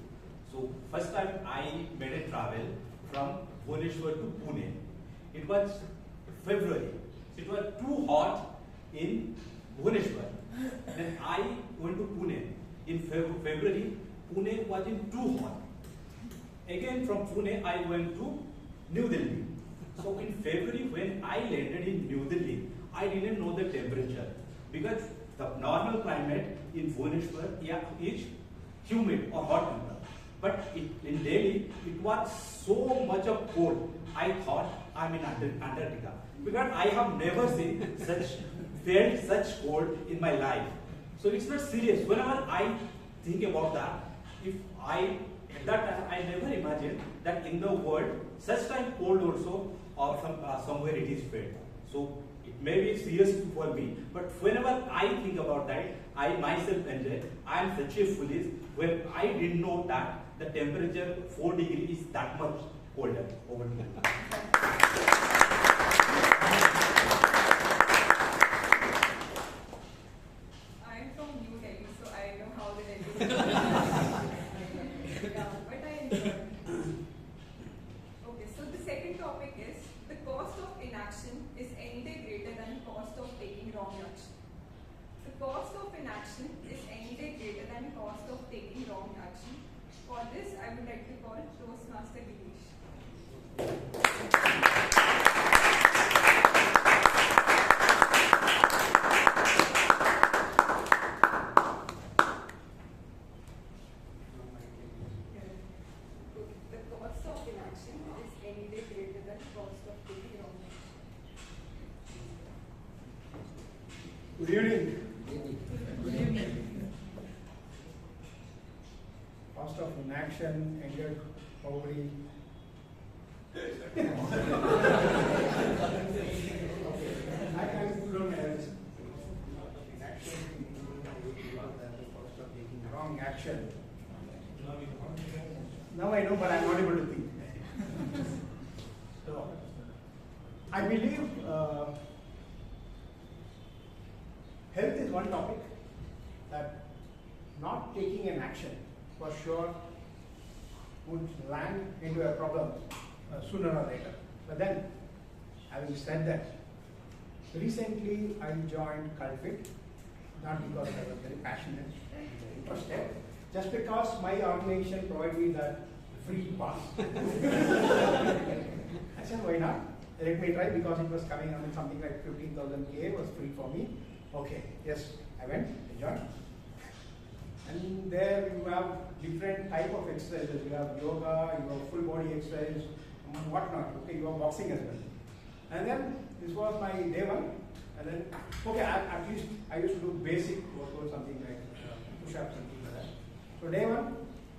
So first time I made a travel from Bhubaneswar to Pune. It was February. It was too hot in Bhubaneswar. Then I went to Pune. In February, Pune was in too hot. Again from Pune, I went to New Delhi. So in February, when I landed in New Delhi, I didn't know the temperature because the normal climate in Bhubaneswar is humid or hot temperature. But in Delhi, it was so much of cold. I thought I'm in Antarctica because I have never felt such cold in my life. So it's not serious. Whenever I think about that, at that time, I never imagined that in the world, such time cold also or somewhere it is felt. So it may be serious for me, but whenever I think about that, I myself enjoy. I am such a foolish when I didn't know that the temperature 4 degrees is that much colder over here. I am from New Delhi, so I know how the Delhi yeah, but I enjoyed. Okay, so the second topic is the cost of inaction is any day greater than cost of taking wrong action. The cost of inaction is any day greater than cost of taking wrong action. For this, I would like to call Toastmaster Girish. The cost of inaction is any day greater than cost of taking wrong action. Good evening. Good evening. Cost of inaction, ended probably. I can look at inaction, the cost of taking wrong action. Now I know, but I'm not able to think. So, I believe health is one topic that not taking an action for sure would land into a problem sooner or later. But then, having said that, recently I joined CultFit, not because I was very passionate, very interested, just because my organization provided me that free pass. I said, why not? Let me try, because it was coming on something like 15,000 K was free for me. Okay, yes, I went, I joined. And there you have different type of exercises. You have yoga, you have full body exercise, and whatnot. Okay, you have boxing as well. And then this was my day one. And then, okay, at least I used to do basic workout, something like push-ups and things like that. So day one,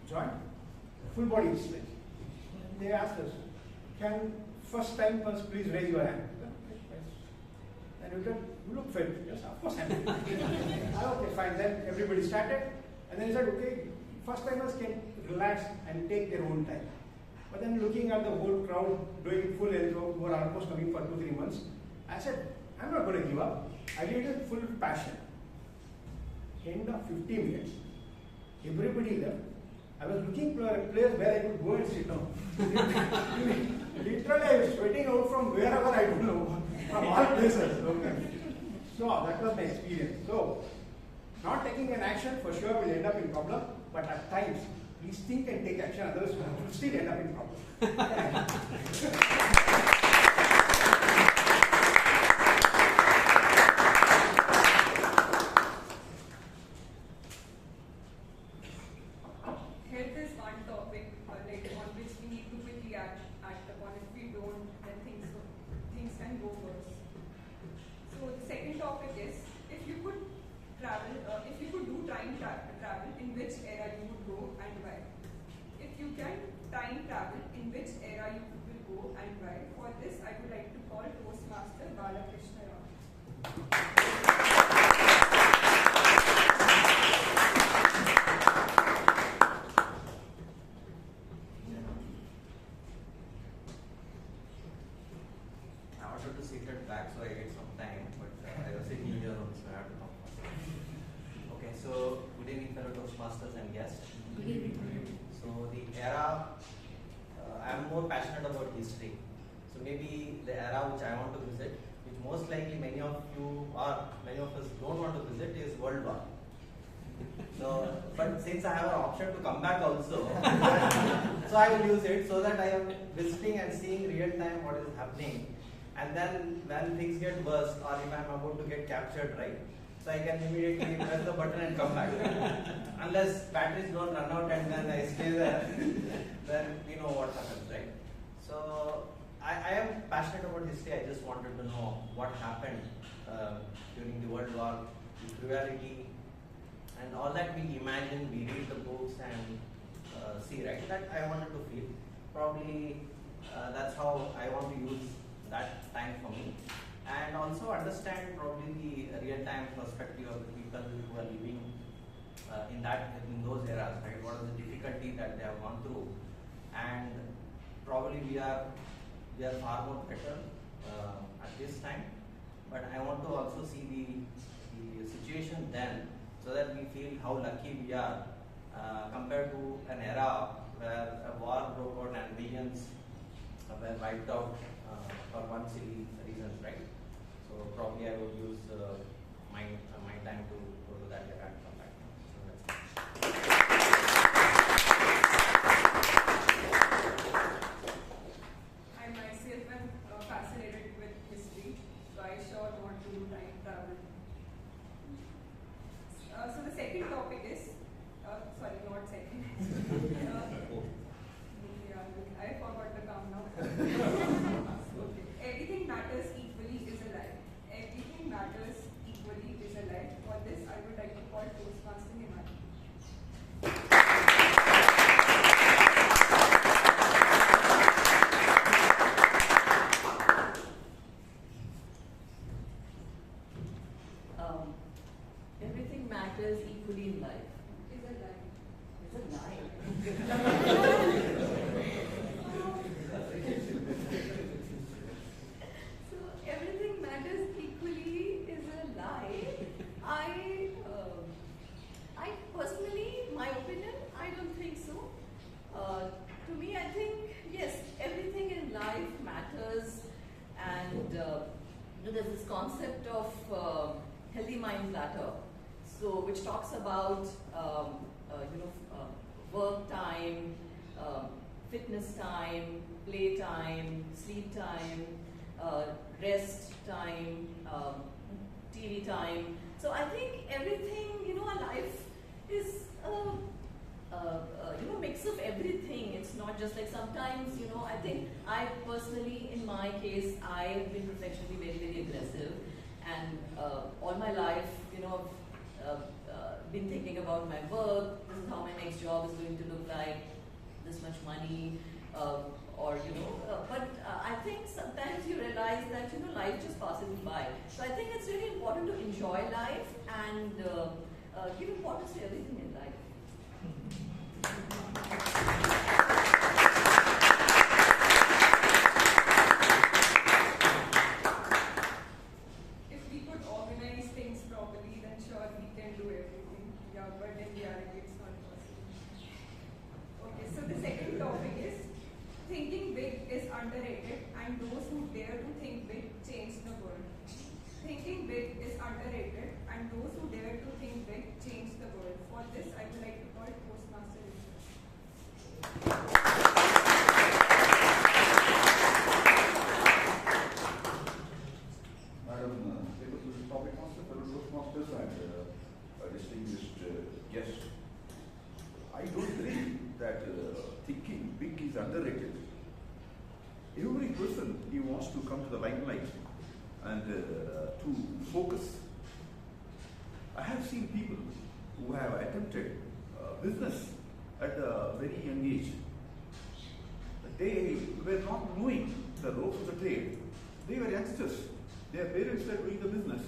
joined, full body exercise. And they asked us, can first time first please raise your hand? And we said, you look fit. Yes, of course I'm fit. Okay, fine. Then everybody started. And then he said, okay, first timers can relax and take their own time. But then looking at the whole crowd doing it full elbow, who are almost coming for 2-3 months, I said, I'm not going to give up. I did it full passion. End of 50 minutes, everybody left. I was looking for a place where I could go and sit down. Literally, I was sweating out from wherever, I don't know, from all places. Okay. So that was my experience. So, not taking an action for sure will end up in problem, but at times, please think and take action, otherwise you will still end up in problem. Health is one topic on which we need to quickly act upon. If we don't, then things can go worse. So the second topic is, if you could do time travel, in which era you would go and why? If you can time travel, in which era you will go and why. For this, I would like to call Toastmaster Balakrishna. I wanted to sit at back so I get some time, but I was sitting here on so I have to come first. Okay, so good evening fellow Toastmasters and guests. Good evening. So the era, I'm more passionate about history. So maybe the era which I want to visit, which most likely many of you or many of us don't want to visit, is World War. So, but since I have an option to come back also, so I will use it so that I am visiting and seeing real time what is happening. And then when things get worse or if I am about to get captured, right, so I can immediately press the button and come back. Unless batteries don't run out and then I stay there, then we know what happens, right? So I am passionate about history. I just wanted to know what happened during the World War, the cruelty, and all that we imagine, we read the books and see, right? That I wanted to feel. Probably that's how I want to use that time for me. And also understand probably the real-time perspective of the people who are living in those eras, right? What is the difficulty that they have gone through, and probably we are far more better at this time. But I want to also see the situation then, so that we feel how lucky we are compared to an era where a war broke out and millions were wiped out for one silly reasons, right? So probably I would use my time to go to that era and come back. I myself am fascinated with history, so I sure want to do time travel. So the second topic is, sorry, not second. I forgot the count now. Okay. Everything matters equally is a lie. Everything matters equally is a lie. For this, I would like to call Toastmaster Himani. Everything matters equally in life. Is a lie. It's a lie. So everything matters equally is a lie. I personally, my opinion, I don't think so. To me, I think yes, everything in life matters, and there's this concept of healthy mind platter, so which talks about work time, fitness time, play time, sleep time, rest time, TV time. So I think everything, our life is mix of everything. It's not just like sometimes, I think I personally, in my case, I have been professionally very, very aggressive, and all my life, been thinking about my work. This is how my next job is going to look like, this much money, but I think sometimes you realize that, life just passes by. So I think it's really important to enjoy life and give importance to everything in life. If we could organize things properly, then sure we can do everything. Yeah, but in reality it's not possible. Okay, so the second topic is thinking big is underrated, and those who dare to think big change the world. Thinking big is underrated, and those who dare to think big change the world. For this, I would like to call Toastmaster Madam Topic Master, fellow Toastmasters and distinguished guests, I don't believe that thinking big is underrated. Every person, he wants to come to the limelight and to focus. I have seen people who have attempted business at a very young age, they were not knowing the ropes of the trade. They were youngsters. Their parents were doing the business,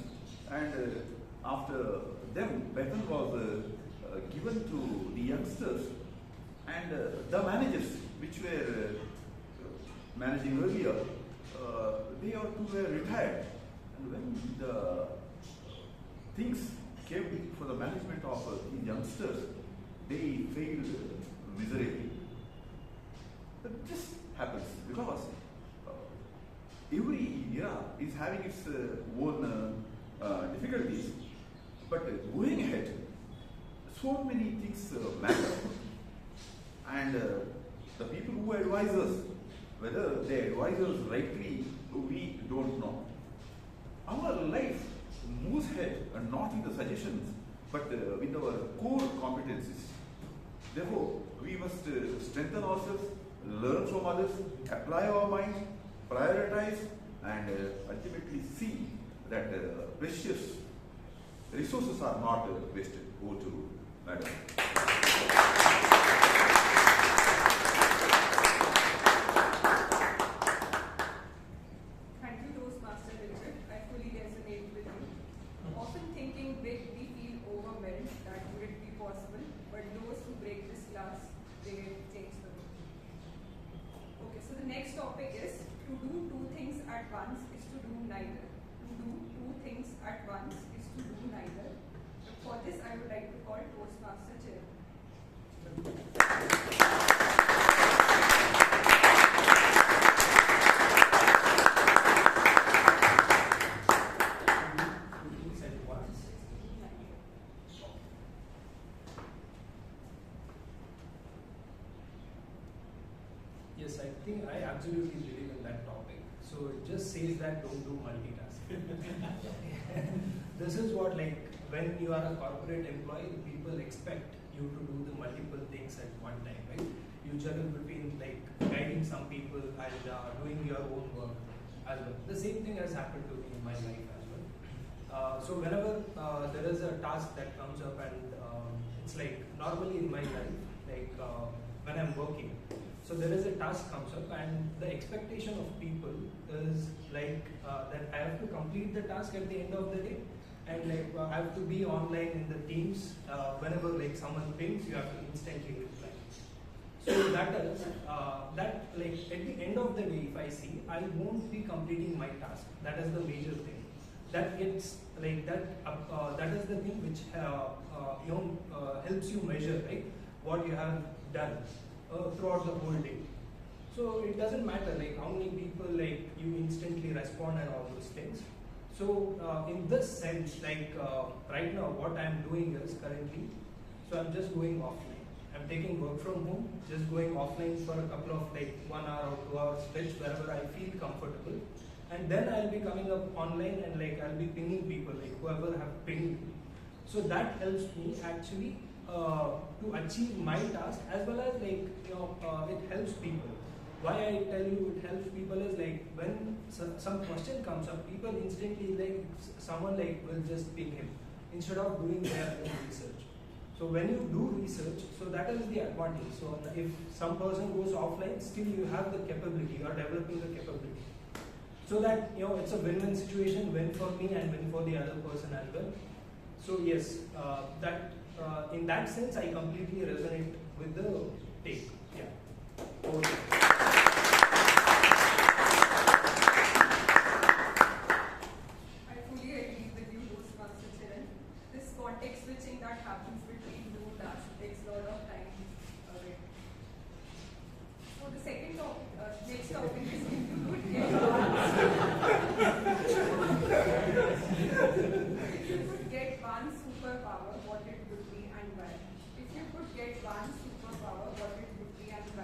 and after them, baton was given to the youngsters, and the managers, which were managing earlier, they all too were retired. And when the things came for the management of these youngsters, they failed miserably. But this happens because every era is having its own difficulties. But going ahead, so many things matter. And the people who advise us, whether they advise us rightly, we don't know. Our life moves ahead and not with the suggestions, but with our core competencies. Therefore, we must strengthen ourselves, learn from others, apply our mind, prioritize, and ultimately see that precious resources are not wasted. Over to Madam. Thank you, Toastmaster Richard. I fully resonate with you. Often thinking big, we feel overwhelmed that would it be possible, but those who break this glass, they change the world. Okay, so the next topic is to do two things at once is to do neither. To do two things at once is to do neither. For this, I would like to call Toastmaster Chaitra. Yes, I think I absolutely believe in that topic. So it just says that don't do multitasking. This is what, like, when you are a corporate employee, people expect you to do the multiple things at one time, right? You juggle between, like, guiding some people and doing your own work as well. The same thing has happened to me in my life as well. So whenever there is a task that comes up, and it's like normally in my life, like when I'm working, so there is a task comes up, and the expectation of people is like that I have to complete the task at the end of the day, and like I have to be online in the Teams. Whenever like someone pings, you have to instantly reply. So that is that, like, at the end of the day, if I see, I won't be completing my task. That is the major thing. That gets like that. That is the thing which helps you measure, right, what you have done throughout the whole day. So it doesn't matter like how many people like you instantly respond and all those things. So in this sense, like right now, what I'm doing is currently, so I'm just going offline. I'm taking work from home, just going offline for a couple of like 1 hour or 2 hours stretch wherever I feel comfortable, and then I'll be coming up online and like I'll be pinging people, like whoever have pinged me. So that helps me actually to achieve my task, as well as like it helps people. Why I tell you it helps people is like when some question comes up, people instantly like someone like will just ping him instead of doing their own research. So when you do research, so that is the advantage. So if some person goes offline, still you have the capability, you are developing the capability. So that it's a win-win situation, win for me and win for the other person as well. So yes, in that sense, I completely resonate with the take. Yeah. Okay. I fully agree with you, Toastmaster Chiranth. This context switching that happens between two tasks takes a lot of time away. So the second topic, next topic is if you could get one superpower, what it would be and why? If you could get one superpower, what it would be and why?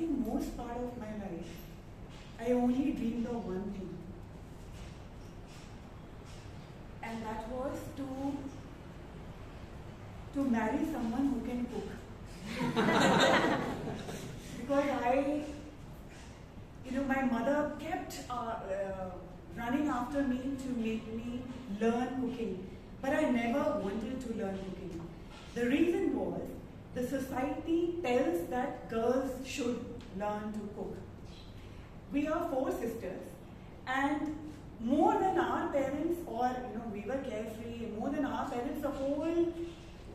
think most part of my life, I only dreamed of one thing. And that was to marry someone who can cook. Because my mother kept running after me to make me learn cooking. But I never wanted to learn cooking. The reason was, the society tells that girls should learn to cook. We are 4 sisters, and more than our parents, or we were carefree, more than our parents, the whole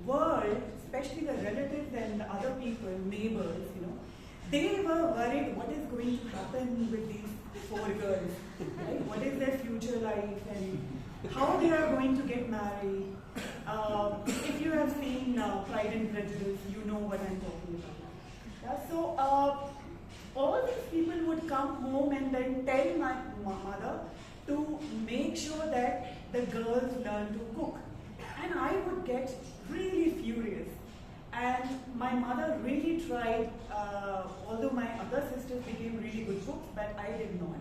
world, especially the relatives and the other people, neighbors, they were worried what is going to happen with these 4 girls, right? What is their future life and how they are going to get married. If you have seen Pride and Prejudice, you know what I'm talking about. Yeah, so all these people would come home and then tell my mother to make sure that the girls learn to cook. And I would get really furious. And my mother really tried, although my other sisters became really good cooks, but I did not.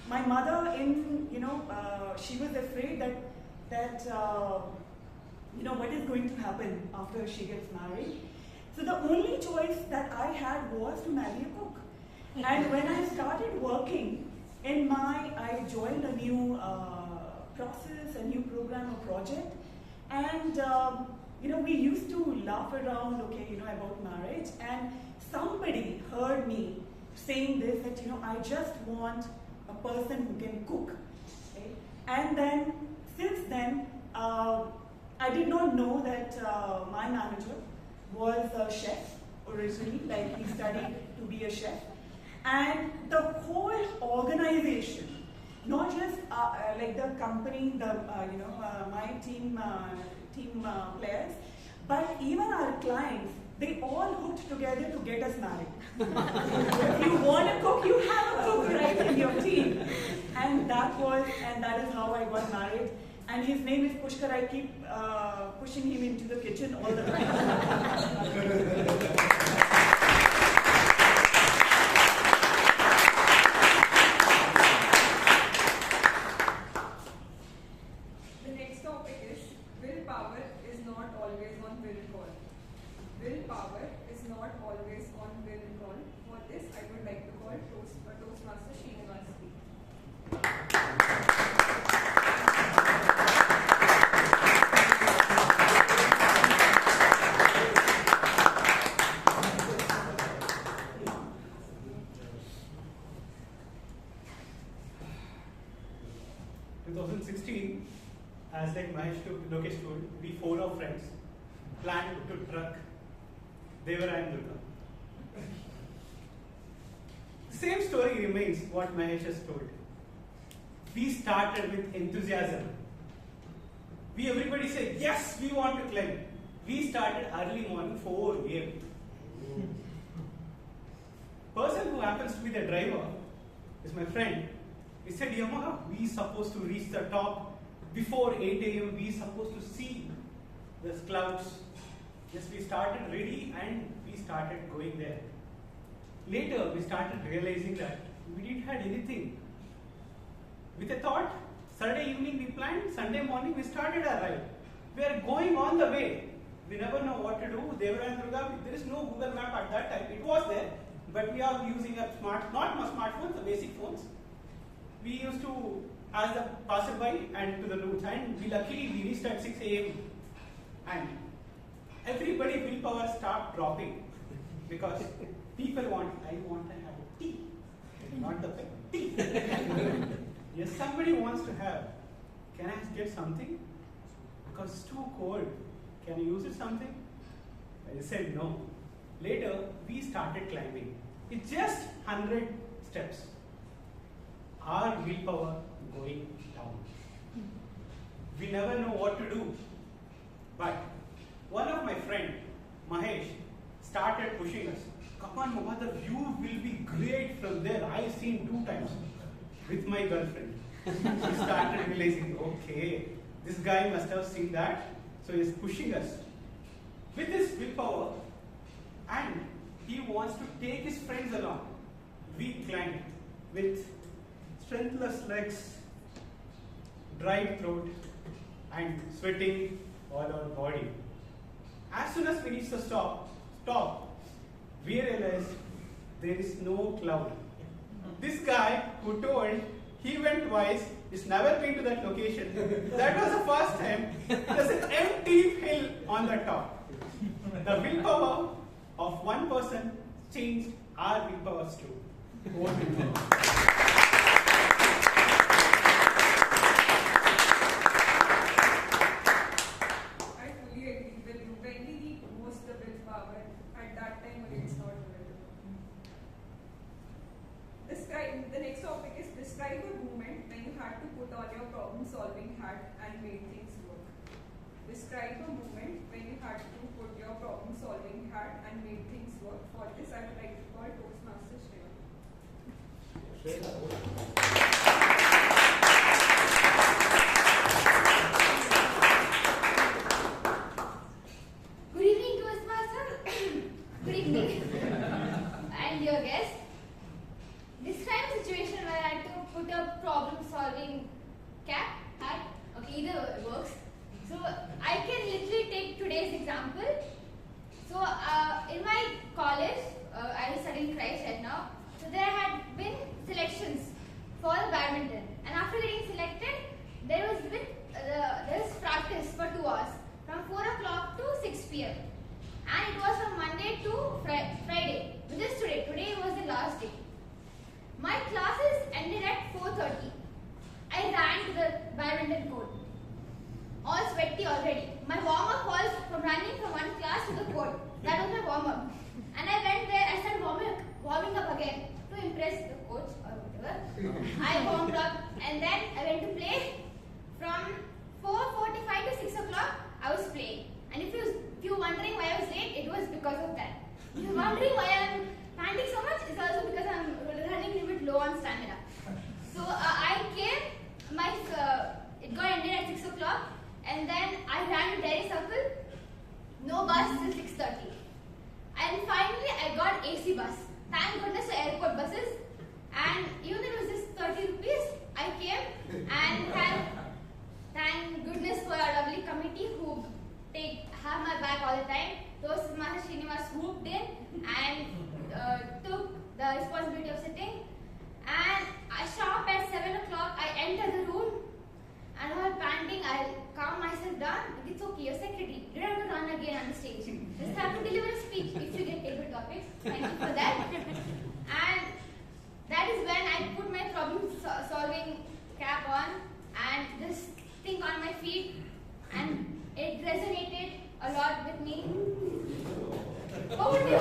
My mother, she was afraid that what is going to happen after she gets married. So the only choice that I had was to marry a cook. And when I started working I joined a new process, a new program or project, and we used to laugh around, about marriage, and somebody heard me saying this, that, I just want a person who can cook. Okay? And then, since then, I did not know that my manager was a chef originally, like he studied to be a chef. And the whole organization, not just like the company, my team players, but even our clients, they all hooked together to get us married. If you want to cook, you have a cook right in your team. And that is how I got married. And his name is Pushkar. I keep pushing him into the kitchen all the time. Willpower is not always on will call. For this, I would like to call Toastmaster Srinidhi R. 2016, as like Mahesh Lokesh told, we 4 of friends planned to truck Devara and Durga. Same story remains what Mahesh has told. We started with enthusiasm. Everybody said, yes, we want to climb. We started early morning, 4 a.m. Person who happens to be the driver is my friend. He said, Yamaha, we supposed to reach the top before 8 a.m. We supposed to see the clouds. Yes, we started ready and we started going there. Later, we started realizing that we didn't have anything. With a thought, Saturday evening we planned, Sunday morning we started our ride. We are going on the way. We never know what to do. Devara and Durga, there is no Google map at that time. It was there, but we are using a not smartphones, the basic phones. We used to ask the passerby and to the routes, and luckily we reached at 6 a.m. and everybody willpower start dropping because people I want to have a tea, not the tea. Yes, somebody wants to have. Can I get something? Because it's too cold. Can you use it something? I said no. Later, we started climbing. It's just 100 steps. Our willpower going down. We never know what to do. But one of my friend, Mahesh, started pushing us. Come on, Mama, the view will be great from there. I've seen 2 times with my girlfriend. She started realizing, okay, this guy must have seen that, so he's pushing us. With this willpower, and he wants to take his friends along. Weak client with strengthless legs, dry throat, and sweating all our body. As soon as we reach the stop, we realize there is no cloud. This guy who told he went twice is never been to that location. That was the first time. There's an empty hill on the top. The willpower of one person changed our willpowers too. Over to you. I fully agree with you. When we need most the willpower, at that time when it's not available. The next topic is describe a moment when you had to put on your problem-solving hat and made things work. Describe a moment when you had to put your problem-solving hat and made things work. For this, I would like to call Toastmaster Shreyas. Good evening, Toastmaster. Good evening. And your guest. Describe a situation where I had to put a problem-solving hat. Okay, either works. So I can literally take today's example. So in my college, I study in Christ right now. So there had been selections for badminton, and after getting selected, there was practice for 2 hours from 4 o'clock to 6 p.m. And it was from Monday to Friday, which is today. Today was the last day. My classes ended at 4:30. I ran to the badminton court, all sweaty already. My warm-up was from running from one class to the court. That was my warm-up. And I went there, I started warming up again to impress the coach or whatever. I warmed up and then I went to play. From 4:45 to 6 o'clock, I was playing. And if you're wondering why I was late, it was because of that. If you're wondering why I'm panting so much, it's also because I'm running a little bit low on stamina. So I came, it got ended at 6 o'clock, and then I ran to Dairy Circle, no bus till 6:30. And finally I got AC bus. Thank goodness for airport buses. And even though it was just 30 rupees, I came and thank goodness for our lovely committee who have my back all the time. Toastmaster Srinivas swooped in and took the responsibility of sitting. And sharp at 7 o'clock, I enter the room, and while panting, I calm myself down. It's okay, you're secretary. You don't have to run again on the stage. Just have to deliver a speech if you get table topics. Thank you for that. And that is when I put my problem-solving cap on and just think on my feet, and it resonated a lot with me. Over to you.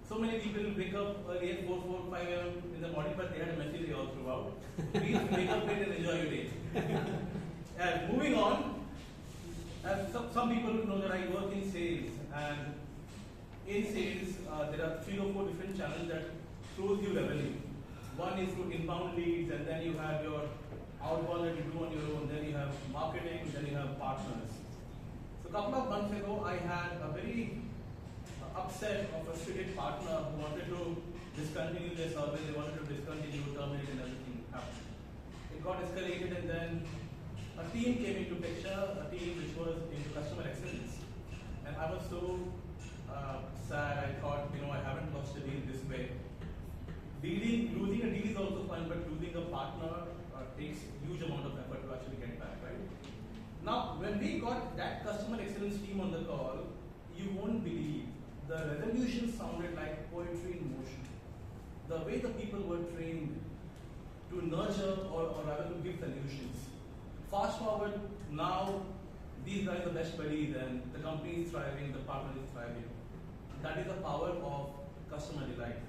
So many people wake up early at 4, 5 a.m. in the morning, but they had a messy day all throughout. Please wake up late and enjoy your day. And moving on, some people know that I work in sales, and in sales there are 3 or 4 different channels that throws you revenue. One is through inbound leads, and then you have your outbound that you do on your own, then you have marketing, then you have partners. So a couple of months ago, I had a very upset or frustrated partner who wanted to discontinue their service, they wanted to discontinue, terminate, and everything happened. It got escalated, and then a team came into picture, a team which was into customer excellence. And I was so sad, I thought, I haven't lost a deal this way. Losing a deal is also fun, but losing a partner takes huge amount of effort to actually get back, right? Now, when we got that customer excellence team on the call, you won't believe the resolution sounded like poetry in motion. The way the people were trained to nurture or rather to give solutions. Fast forward now, these guys are best buddies and the company is thriving, the partner is thriving. That is the power of customer delight.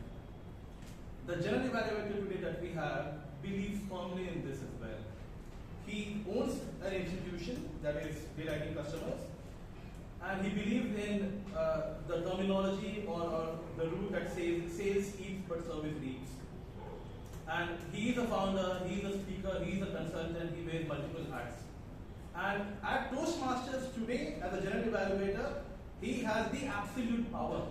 The general evaluator today that we have believes firmly in this as well. He owns an institution that is delighting customers, and he believes in the terminology or the rule that says sales eats but service leads. And he is a founder, he is a speaker, he is a consultant, he wears multiple hats. And at Toastmasters today, as a general evaluator, he has the absolute power.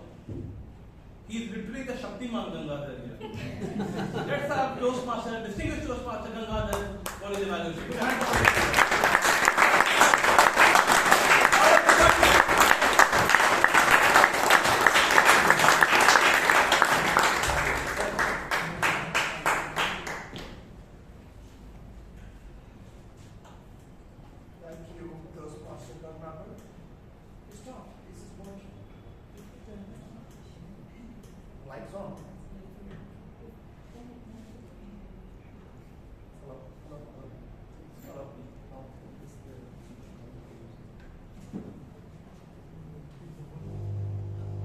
He is literally the Shaktiman Gangadhar here. Let's have Toastmaster, distinguished Toastmaster Gangadhar for his evaluation. Thank you, Toastmaster Karunakar. Stop. This is working. Lights on. Hello. Hello. Hello. Hello. No, this is the...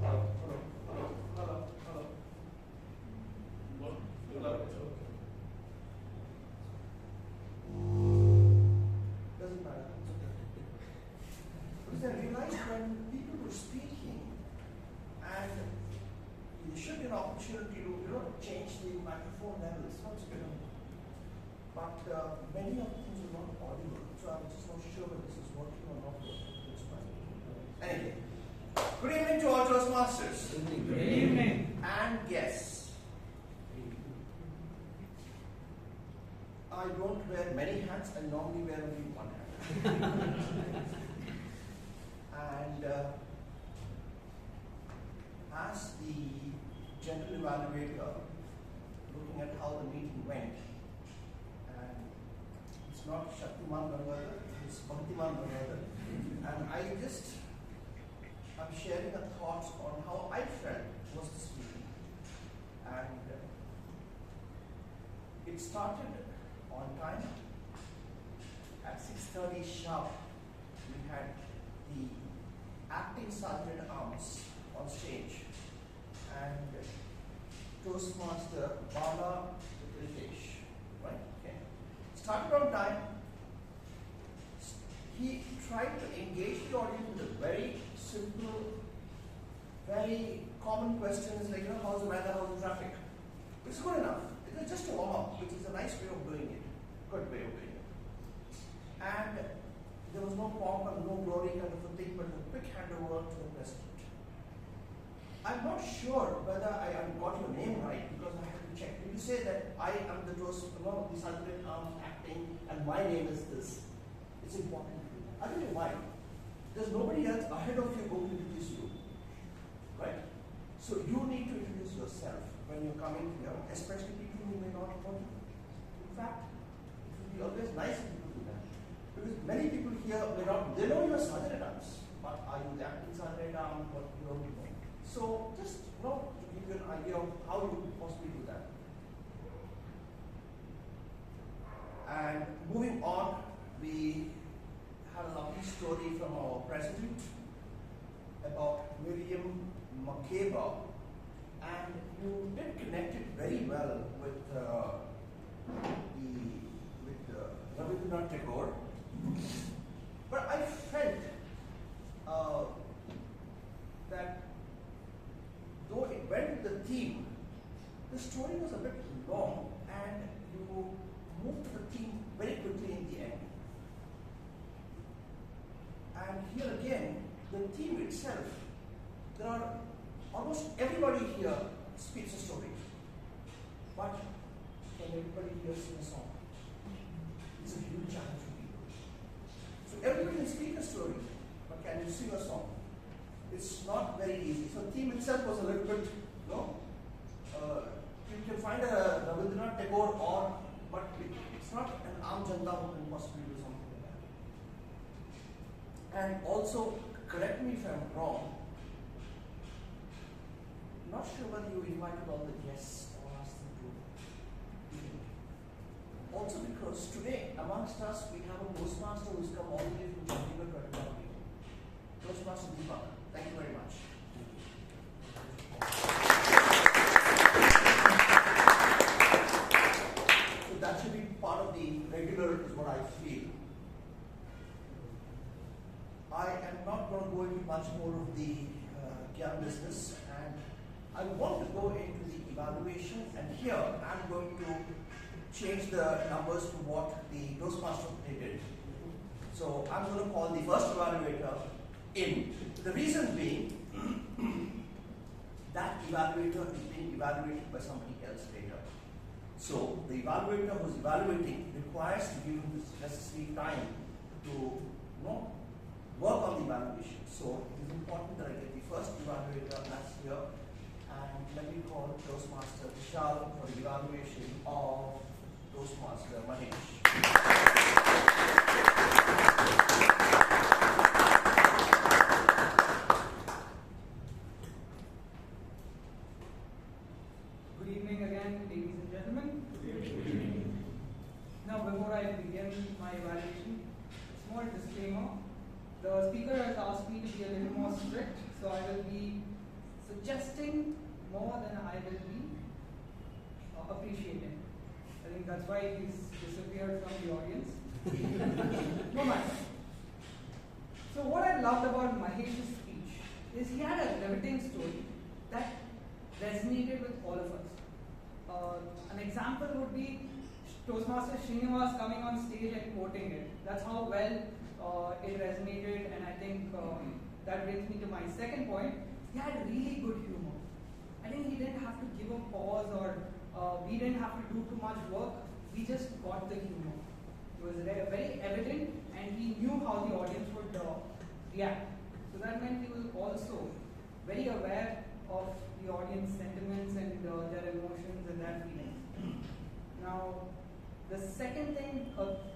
Hello. Hello. Hello. Hello. Hello. What? Hello. Doesn't matter. It's okay. Because I realized when people were speaking, and there should be an opportunity to change the microphone level. It's not good. But many of the things were not audible, so I'm just not sure whether this is working or not working. It's fine. Anyway, good evening to all Toastmasters. Good evening. And guests. I don't wear many hats. I normally wear only one hat. And as the general evaluator, looking at how the meeting went, and it's not Shaktiman Gangadhar, it's Bhaktiman Gangadhar, and I'm sharing the thoughts on how I felt was this meeting. And it started on time. At 6:30 sharp, we had the acting sergeant at arms on stage, and Toastmaster Bala with Riteesh, right? Okay. Started on time. He tried to engage the audience with a very simple, very common questions like, how's the weather, how's the traffic? It's good enough. It was just a warm-up, which is a nice way of doing it. Good way of doing it. And there was no pomp and no glory kind of a thing, but a quick handover to the president. I'm not sure whether I got your name right because I have to check. Did you say that I am the sergeant arms acting and my name is this? It's important to do that. I don't know why. There's nobody else ahead of you who will introduce you. Right? So you need to introduce yourself when you're coming here, especially people who may not know you. In fact, it would be always nice if people do that. Because many people here may not, they know you're sergeant at arms, but are you the acting sergeant at arms? What you don't know. So just to give you an idea of how you could possibly do that. And moving on, we had a lovely story from our president about Miriam Makeba, and you did connect it very well with Ravivarma Tagore. But I felt that though it went with the theme, the story was a bit long and you moved to the theme very quickly in the end. And here again, the theme itself, there are almost everybody here speaks a story. But can everybody here sing a song? It's a huge challenge for people. So everybody can speak a story, but can you sing a song? It's not very easy. So the theme itself was a little bit, you can find a Ravivarma Tagore but it's not an Aam Janta who can possibly do something like that. And also, correct me if I'm wrong, not sure whether you invited all the guests or asked them to. Also because notes, today amongst us we have a Toastmaster who's come all the way from Chandapillai to attend. Toastmaster Deepak. Thank you very much. So that should be part of the regular, is what I feel. I am not going to go into much more of the GAM business, and I want to go into the evaluation, and here I'm going to change the numbers to what the Toastmaster did. So I'm going to call the first evaluator in. The reason being that evaluator is being evaluated by somebody else later. So the evaluator who's evaluating requires to give him this necessary time to work on the evaluation. So it is important that I get the first evaluator as here, and let me call Toastmaster Vishal for the evaluation of Toastmaster Mahesh. Good evening again, ladies and gentlemen. Good evening. Now, before I begin my evaluation, a small disclaimer. The speaker has asked me to be a little more strict, so I will be suggesting more than I will be appreciating. I think that's why he's disappeared from the audience. No matter. So what I loved about Mahesh's speech is he had a riveting story that resonated with all of us. An example would be Toastmaster Srinivas coming on stage and quoting it. That's how well it resonated, and I think that brings me to my second point. He had really good humor. I think he didn't have to give a pause, or we didn't have to do too much work. We just got the humor. It was very evident, and he knew how the audience would react. So that meant he was also very aware of the audience sentiments and their emotions and their feelings. Now, the second thing,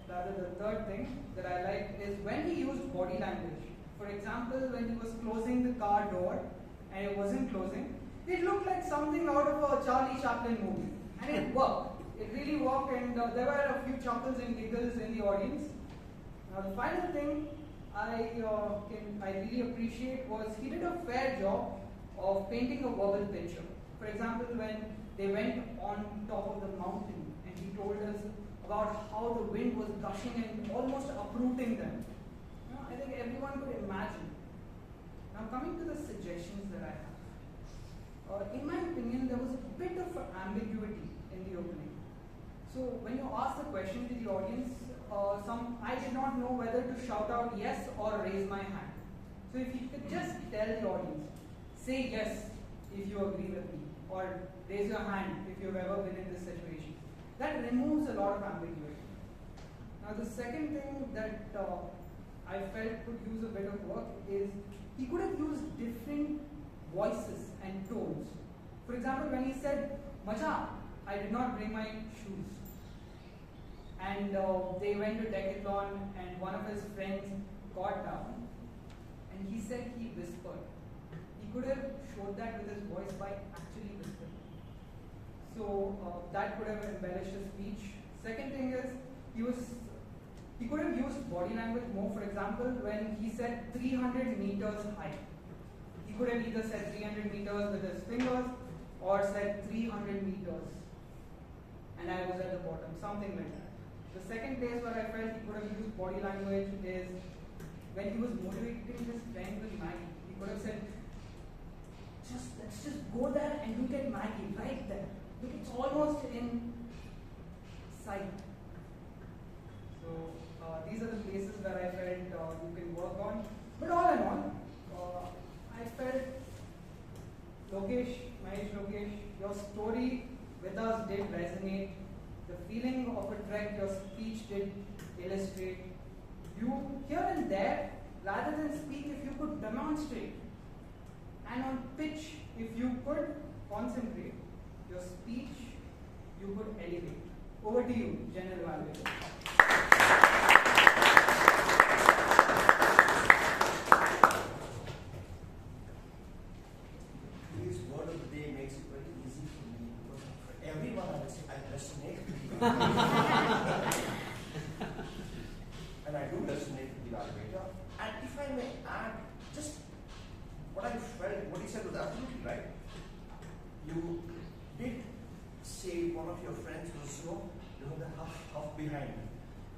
rather the third thing that I liked is when he used body language. For example, when he was closing the car door and it wasn't closing, it looked like something out of a Charlie Chaplin movie. And it worked. It really worked, and there were a few chuckles and giggles in the audience. Now, the final thing I really appreciate was he did a fair job of painting a verbal picture. For example, when they went on top of the mountain and he told us about how the wind was gushing and almost uprooting them. I think everyone could imagine. Now, coming to the suggestions that I have. In my opinion, there was a bit of ambiguity in the opening. So when you ask the question to the audience, I did not know whether to shout out yes or raise my hand. So if you could just tell the audience, say yes if you agree with me, or raise your hand if you've ever been in this situation. That removes a lot of ambiguity. Now the second thing that I felt could use a bit of work is he could have used different voices and tones. For example, when he said, "Maja, I did not bring my shoes." And they went to Decathlon and one of his friends got down and he said he whispered. He could have showed that with his voice by actually whispering. So that could have embellished his speech. Second thing is, he could have used body language more. For example, when he said 300 meters high, he could have either said 300 meters with his fingers or said 300 meters and I was at the bottom, something like that. The second place where I felt he could have used body language is when he was motivating his friend with Maggie. He could have said, let's just go there and look at Maggie right there. Look, it's almost in sight. So these are the places where I felt you can work on. But all in all, I felt Lokesh, your story with us did resonate. The feeling of a trek your speech did illustrate. You, here and there, rather than speak, if you could demonstrate. And on pitch, if you could concentrate, your speech, you could elevate. Over to you, General Evaluator. Today's word of the day makes it very easy for me because for everyone I would say I resonate. behind.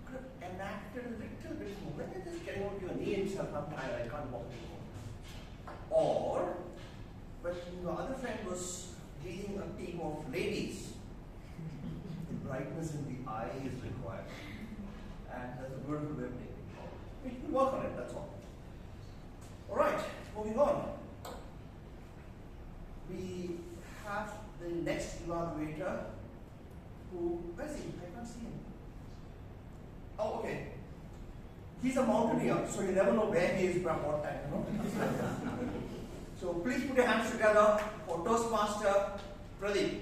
Could have enacted a little bit more. When you're just getting onto your knee and yourself, I'm tired, I can't walk anymore. Or, when the other friend was leading a team of ladies, the brightness in the eye is required. And that's a beautiful way of taking it forward. We can work on it, that's all. Alright, moving on. We have the next evaluator who, where's he? I can't see him. Oh, okay. He's a mountaineer, so you never know where he is from what time, you know? So please put your hands together for Toastmaster Pradhan.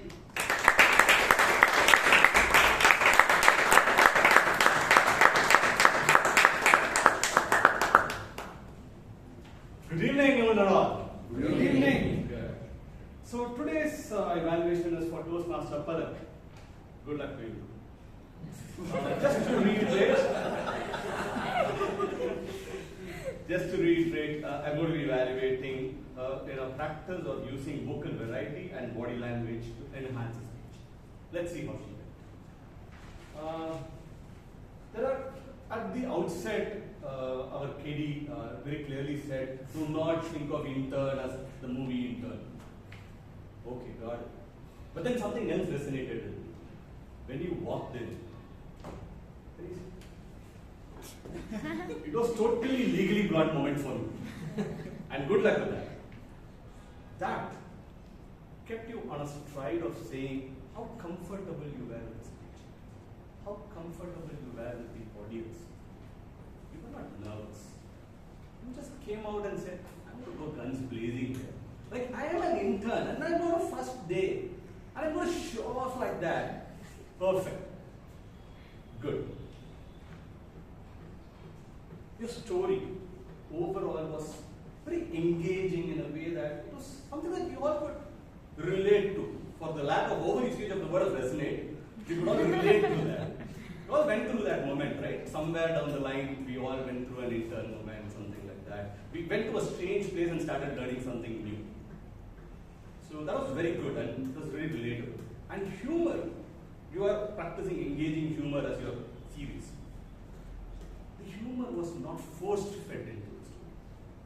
Good evening, one and all. Good evening. So today's evaluation is for Toastmaster Palak. Good luck to you. Just to reiterate, I'm going to be evaluating practice of using vocal variety and body language to enhance the speech. Let's see how she did. There are, at the outset, our KD very clearly said, do not think of intern as the movie Intern. Okay, got it. But then something else resonated with me. When you walked in, it was totally legally blunt moment for me. And good luck with that. That kept you on a stride of saying how comfortable you were with speech. How comfortable you were with the audience. You were not nervous. You just came out and said, I'm going to go guns blazing here. Like, I am an intern and I'm on a first day. And I'm going to show off like that. Perfect. Good. Your story overall was very engaging in a way that it was something that we all could relate to. For the lack of overusage of the word resonate, we could all relate to that. We all went through that moment, right? Somewhere down the line, we all went through an intern moment, something like that. We went to a strange place and started learning something new. So that was very good and it was very relatable. And humor, you are practicing engaging humor as your series. The humor was not force-fed into the story.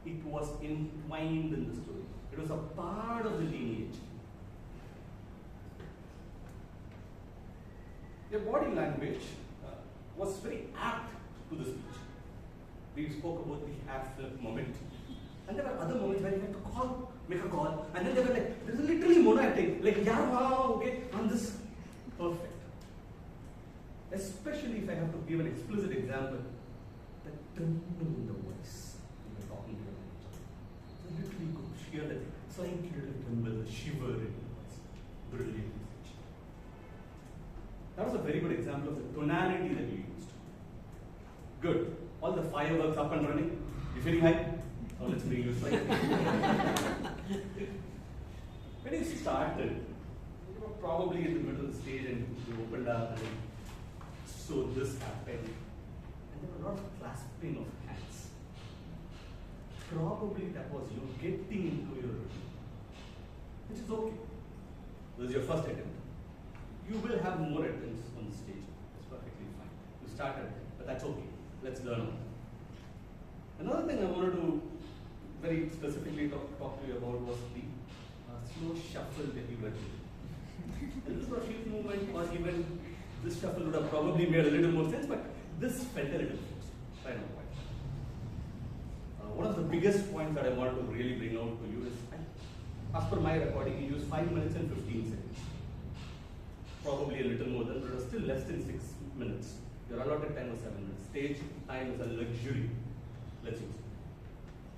It was entwined in the story. It was a part of the lineage. Your body language was very apt to the speech. We spoke about the half-flip moment. And there were other moments where you had to make a call, and then they were like, this is literally mono-acting. Like, yeah, wow, okay, on this. Perfect. Especially if I have to give an explicit example. The tremble in the voice when you're talking to your manager. So literally you could hear that slightly little tremble, the shiver in the voice. Brilliant message. That was a very good example of the tonality that you used. Good. All the fireworks up and running. You feeling high? Now let's bring you slightly. When you started, you were probably in the middle of the stage and you opened up and so this happened. And there were a lot of clasping of hands. Probably that was you getting into your routine. Which is okay. This is your first attempt. You will have more attempts on the stage. That's perfectly fine. You started, but that's okay. Let's learn on. Another thing I wanted to very specifically talk to you about was the slow shuffle that you were doing. This was a shift movement, or even this shuffle would have probably made a little more sense, but this felt a little forced. I don't know why. One of the biggest points that I wanted to really bring out to you is, as per my recording, you used 5 minutes and 15 seconds. Probably a little more than, but it was still less than 6 minutes. Your allotted time was 7 minutes. Stage time is a luxury. Let's use it.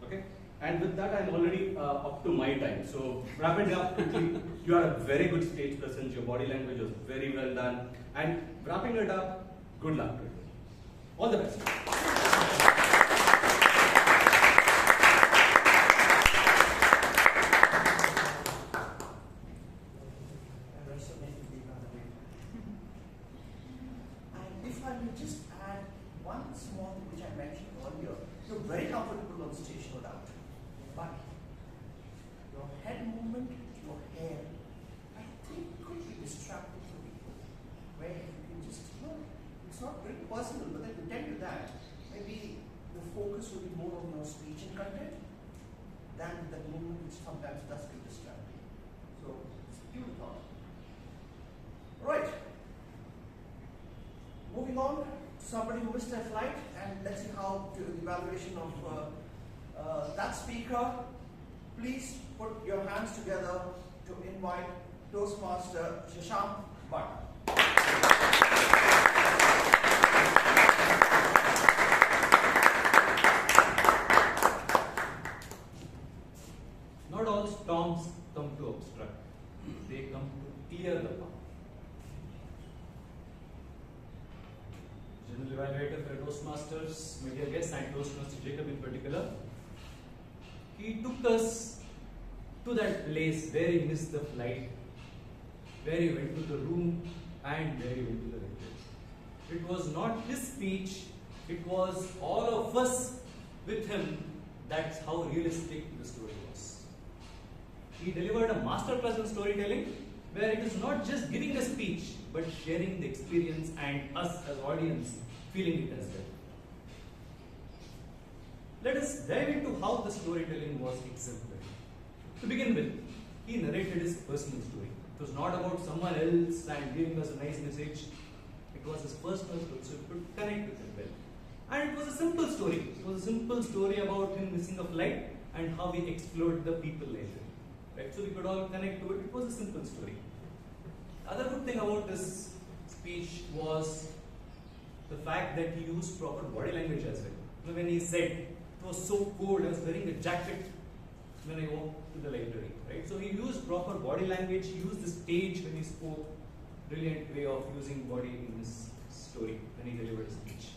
Okay? And with that, I'm already up to my time. So, wrap it up quickly. You had a very good stage presence. Your body language was very well done. And wrapping it up, good luck to you. All the best. If I may just add one small thing which I mentioned earlier, you're very comfortable on stage, no doubt. But your head movement, your hair, I think could be distracting for people. Where you can just, it's not attend to that, maybe the focus will be more on your speech and content than that movement which sometimes does get distracting. So, it's a pure thought. Right. Moving on, somebody who missed their flight, and let's see how the evaluation of that speaker. Please put your hands together to invite Toastmaster Shashank Bhatt. Not all storms come to obstruct, they come to clear the path. General evaluator for Toastmasters, my dear guests, and Toastmaster Jacob in particular, he took us to that place where he missed the flight, where he went to the room, and where he went to the lecture. It was not his speech, it was all of us with him. That's how realistic the story was. He delivered a masterclass in storytelling, where it is not just giving a speech, but sharing the experience and us as audience feeling it as well. Let us dive into how the storytelling was exemplary. To begin with, he narrated his personal story. It was not about someone else and giving us a nice message. It was his personal story, so it could connect with him well. And it was a simple story. It was a simple story about him missing a flight and how he explored the people later. Right? So we could all connect to it. It was a simple story. The other good thing about this speech was the fact that he used proper body language as well. When he said, it was so cold, I was wearing a jacket when I walked to the library. Right? So he used proper body language, he used the stage when he spoke. Brilliant way of using body in his story when he delivered his speech.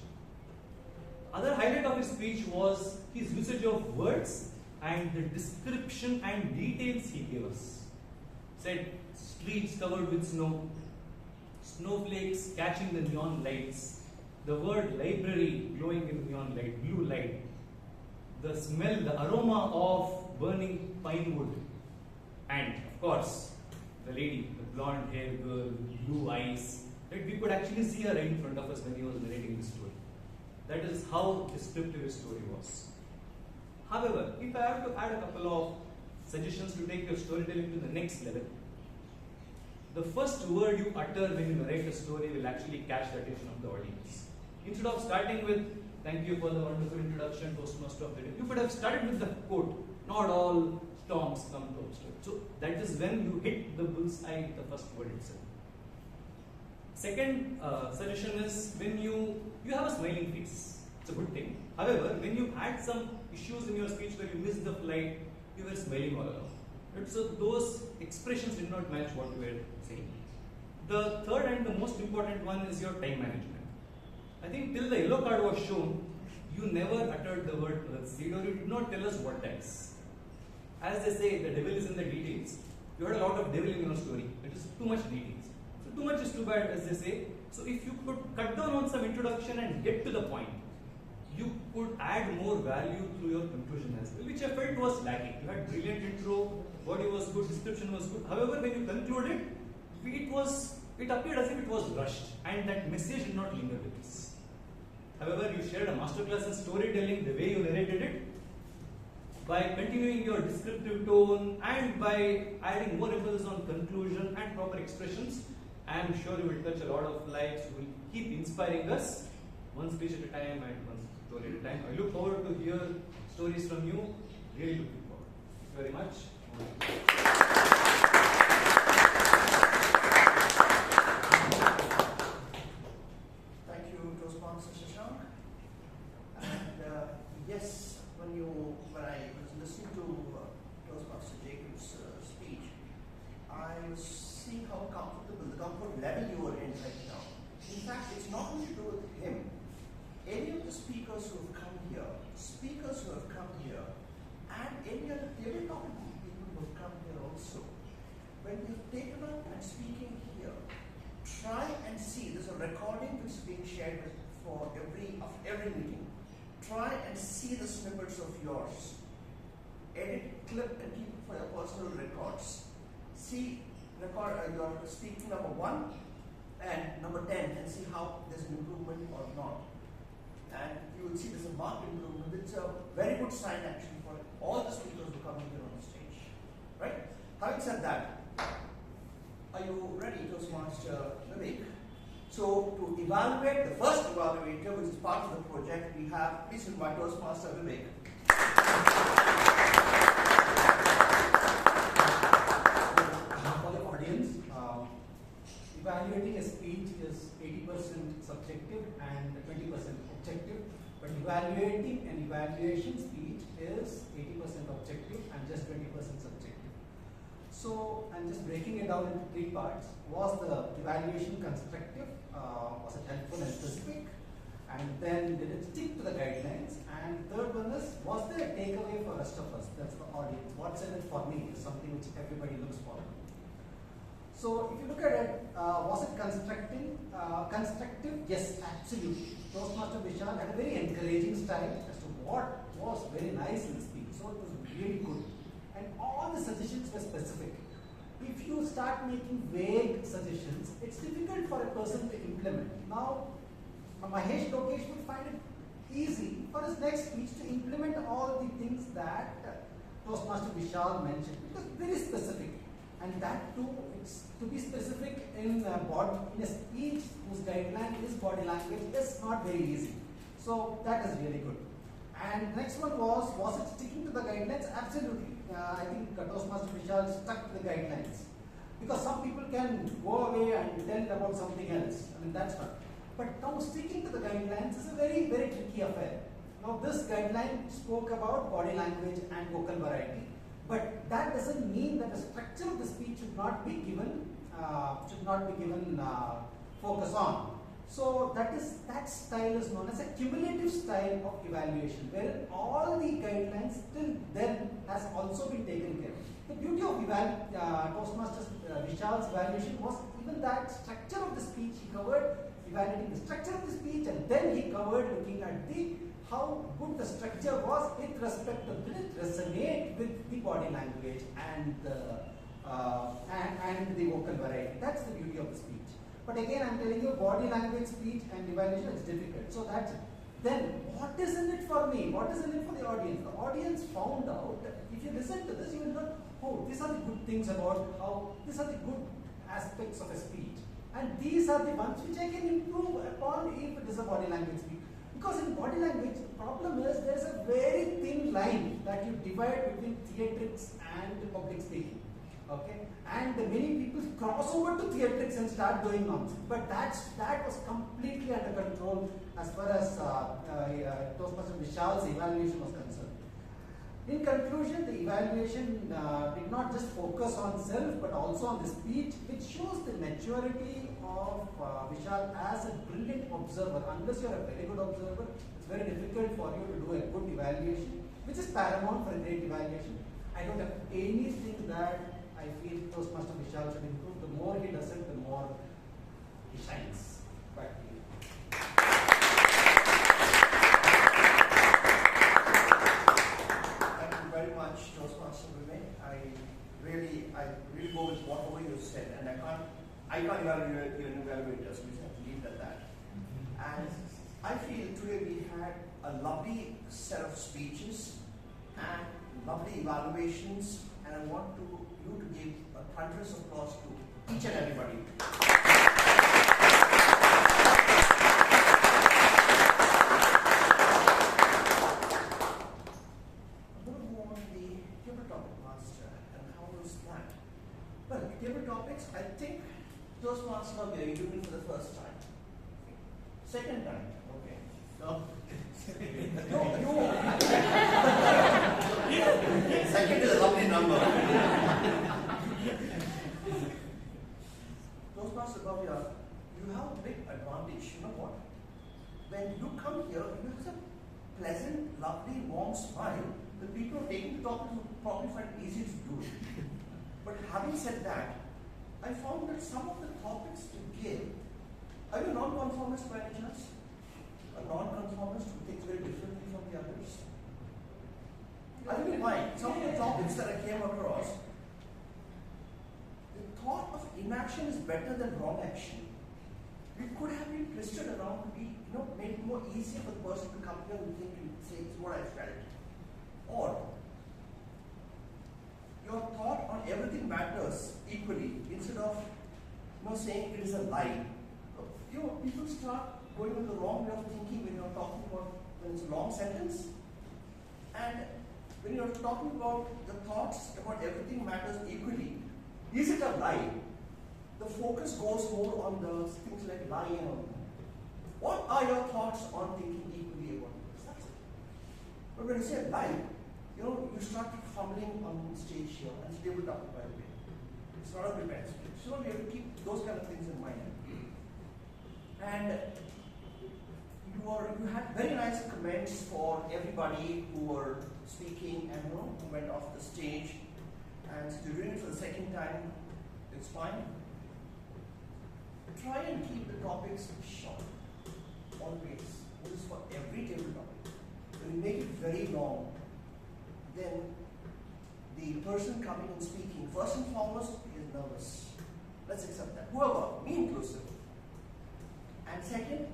Other highlight of his speech was his usage of words and the description and details he gave us. Said streets covered with snow, snowflakes catching the neon lights, the word library glowing in neon light, blue light, the smell, the aroma of burning pine wood, and of course, the lady, the blonde hair girl, blue eyes. Right? We could actually see her right in front of us when he was narrating the story. That is how descriptive his story was. However, if I have to add a couple of suggestions to take your storytelling to the next level, the first word you utter when you narrate a story will actually catch the attention of the audience. Instead of starting with, thank you for the wonderful introduction, Toastmaster of the day, you could have started with the quote, not all storms come to obstruct. So that is when you hit the bullseye, the first word itself. Second suggestion is when you have a smiling face. It's a good thing. However, when you had some issues in your speech where you missed the flight, you were smiling all along. Right? So those expressions did not match what you were saying. The third and the most important one is your time management. I think till the yellow card was shown, you never uttered the word proceed, or you did not tell us what else. As they say, the devil is in the details. You had a lot of devil in your story. It is too much details. So too much is too bad, as they say. So if you could cut down on some introduction and get to the point, you could add more value through your conclusion as well, which I felt was lacking. You had brilliant intro, body was good, description was good. However, when you concluded, it appeared as if it was rushed, and that message did not linger with us. However, you shared a masterclass in storytelling, the way you narrated it, by continuing your descriptive tone and by adding more emphasis on conclusion and proper expressions. I am sure you will touch a lot of lives, you will keep inspiring us, one speech at a time and one story at a time. I look forward to hear stories from you, really looking forward. Thank you very much. Thank you, Toastmaster Shashank. And yes, when I was listening to Toastmaster Jacob's speech, I was seeing how comfortable, the comfort level you were in right now. In fact, it's not only to do with him. Any of the speakers who have come here, and any other tabletop people who have come here also, when they've taken up and speaking here, try and see, there's a recording which is being shared for every meeting. Try and see the snippets of yours. Edit, clip, and keep it for your personal records. See your speaking number 1 and number 10 and see how there's an improvement or not. you'll see there's a marked improvement. It's a very good sign actually for all the speakers who come here on the stage. Right? Having said that, are you ready, Toastmaster Vivek? So to evaluate, the first evaluator, which is part of the project, we have, please invite Toastmaster Vivek. For the audience, evaluating a speech is 80% subjective and 20% objective, but evaluating an evaluation speech is 80% objective and just 20% subjective. So I'm just breaking it down into three parts. Was the evaluation constructive? Was it helpful and specific? And then did it stick to the guidelines? And third one is, was there a takeaway for rest of us? That's the audience. What's in it for me is something which everybody looks for. So if you look at it, was it constructive? Yes, absolutely. Toastmaster Vishal had a very encouraging style as to what was very nice in the speech. So it was really good. And all the suggestions were specific. If you start making vague suggestions, it's difficult for a person to implement. Now, Mahesh Lokesh would find it easy for his next speech to implement all the things that Toastmaster Vishal mentioned, because very specific. And that too, it's to be specific in a speech whose guideline is body language is not very easy. So that is really good. And next one was it sticking to the guidelines? Absolutely. I think Toastmaster Vishal stuck to the guidelines. Because some people can go away and tell about something else. I mean, that's fine. But now sticking to the guidelines is a very, very tricky affair. Now this guideline spoke about body language and vocal variety. But that doesn't mean that the structure of the speech should not be given focus on. So that style is known as a cumulative style of evaluation, where all the guidelines till then has also been taken care of. The beauty of Toastmasters Vishal's evaluation was even that structure of the speech he covered, evaluating the structure of the speech, and then he covered looking at how good the structure was with respect to did it resonate with the body language and the vocal variety. That's the beauty of the speech. But again, I'm telling you, body language, speech, and evaluation is difficult. So that's it. Then, what is in it for me? What is in it for the audience? The audience found out that if you listen to this, you will know, oh, these are the good things about these are the good aspects of a speech. And these are the ones which I can improve upon if it is a body language speech. Because in body language, the problem is there is a very thin line that you divide between theatrics and public speaking. Okay, and many people cross over to theatrics and start doing nonsense. But that was completely under control as far as Toastmaster Vishal's evaluation was concerned. In conclusion, the evaluation did not just focus on self but also on the speech, which shows the maturity of Vishal as a brilliant observer. Unless you are a very good observer, it's very difficult for you to do a good evaluation, which is paramount for a great evaluation. I don't have anything that I feel Toastmaster Vishal should improve. The more he does it, the more he shines. Back to you. Thank you very much, Toastmaster Vivek. I really go with whatever you said, and I can't evaluate you and evaluators. We have to leave it at that. And I feel today we had a lovely set of speeches and lovely evaluations, and I want you to give a thunderous applause to each and everybody. I'm going to move on to the table topic master, and how was that? Well, table topics, I think Toastmaster we are doing for the first time. Second time, okay. No. Second is a lovely number. Toastmaster Bhaavya, you have a big advantage. You know what? When you come here, you have a pleasant, lovely, warm smile. The people taking the topic will probably find it easy to do it. But having said that, I found that some of the topics you give, are you non-conformist by any chance? A non-conformist who thinks very differently from the others? I don't know why. Some of the topics that I came across, the thought of inaction is better than wrong action. It could have been twisted around to be made it more easier for the person to come here and think and say, "It's what I felt," or your thought on everything matters equally instead of saying it is a lie. People start going with the wrong way of thinking when you're talking about when it's a long sentence, and when you're talking about the thoughts about everything matters equally. Is it a lie? The focus goes more on the things like lying. What are your thoughts on thinking equally about this? That's it. But when you say lie, you start fumbling on stage here, and it's tabletop, by the way. It's not a prepared speech. So you have to keep those kind of things in mind. And you had very nice comments for everybody who were speaking and who went off the stage. And so you're doing it for the second time, it's fine. Try and keep the topics short, always. This is for every table topic. When you make it very long, then the person coming and speaking, first and foremost, is nervous. Let's accept that. Whoever, me inclusive. And second,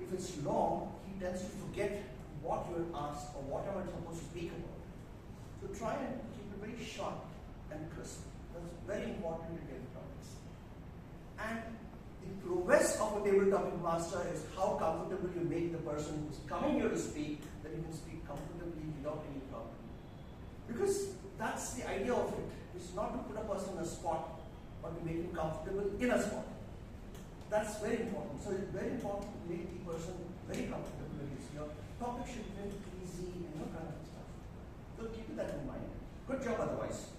if it's long, he tends to forget what you were asked or what am I supposed to speak about. So try and keep it very short and crisp. That's very important in table topics. And the prowess of a table topic master is how comfortable you make the person who's coming here to speak, that you can speak comfortably without any problem. Because that's the idea of it. It's not to put a person in a spot, but to make him comfortable in a spot. That's very important. So it's very important to make the person very comfortable with this. Your topic should be very easy and kind of stuff. So keep that in mind. Good job otherwise.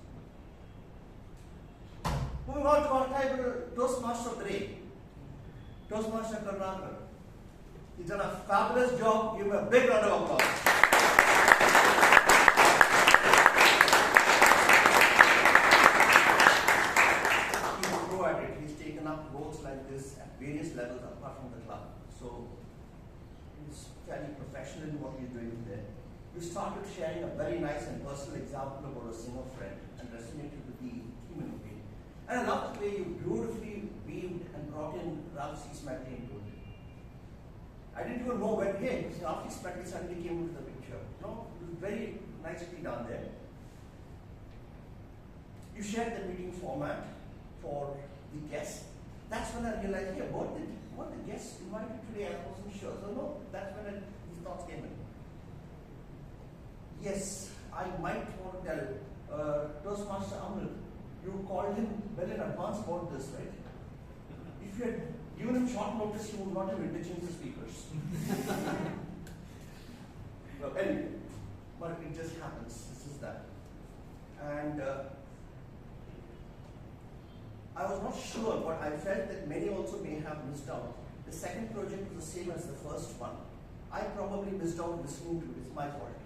Moving on to our table Toastmaster of the day. Toastmaster Karunakar. He's done a fabulous job. Give him a big round of applause. He's a pro at it. He's taken up roles like this at various levels apart from the club. So he's fairly professional in what he's doing there. We started sharing a very nice and personal example about a single friend and resonated with the human being. And I love the way you beautifully weaved and brought in Ravivarma R into it. I didn't even know when, hey, Ravivarma R suddenly came into the picture. It was very nicely done there. You shared the meeting format for the guests. That's when I realized, hey, what the guests invited today? I wasn't sure. So no, that's when these thoughts came in. Yes, I might want to tell Toastmaster Amrith, you called him well in advance about this, right? If you had given him short notice, he would not have interchanged the speakers. Well, anyway, but it just happens. This is that. And I was not sure, but I felt that many also may have missed out. The second project was the same as the first one. I probably missed out listening to it. It's my fault.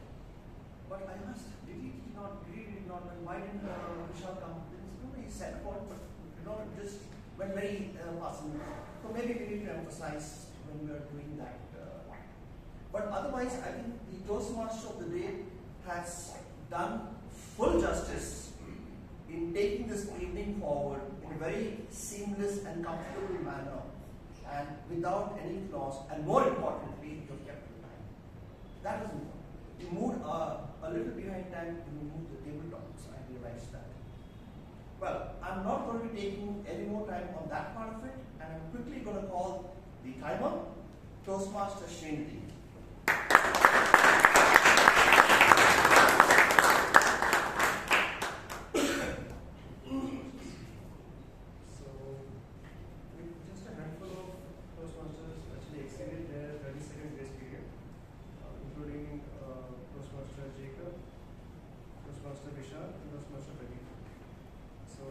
But I asked, did he not? And why didn't Vishal come? He said about, but it just went very passing. So maybe we need to emphasize when we are doing that. But otherwise, I think the Toastmaster of the day has done full justice in taking this evening forward in a very seamless and comfortable manner, and without any flaws. And more importantly, you have kept the time. That is important. You moved a little behind time when you moved the table topics. I realized that. Well, I'm not going to be taking any more time on that part of it, and I'm quickly going to call the timer, Toastmaster Srinidhi. So, with just a handful of Toastmasters actually exceeded their 30-second grace period, including Toastmaster Chaitra, Toastmaster Vishal, and Toastmaster Pradhan. So,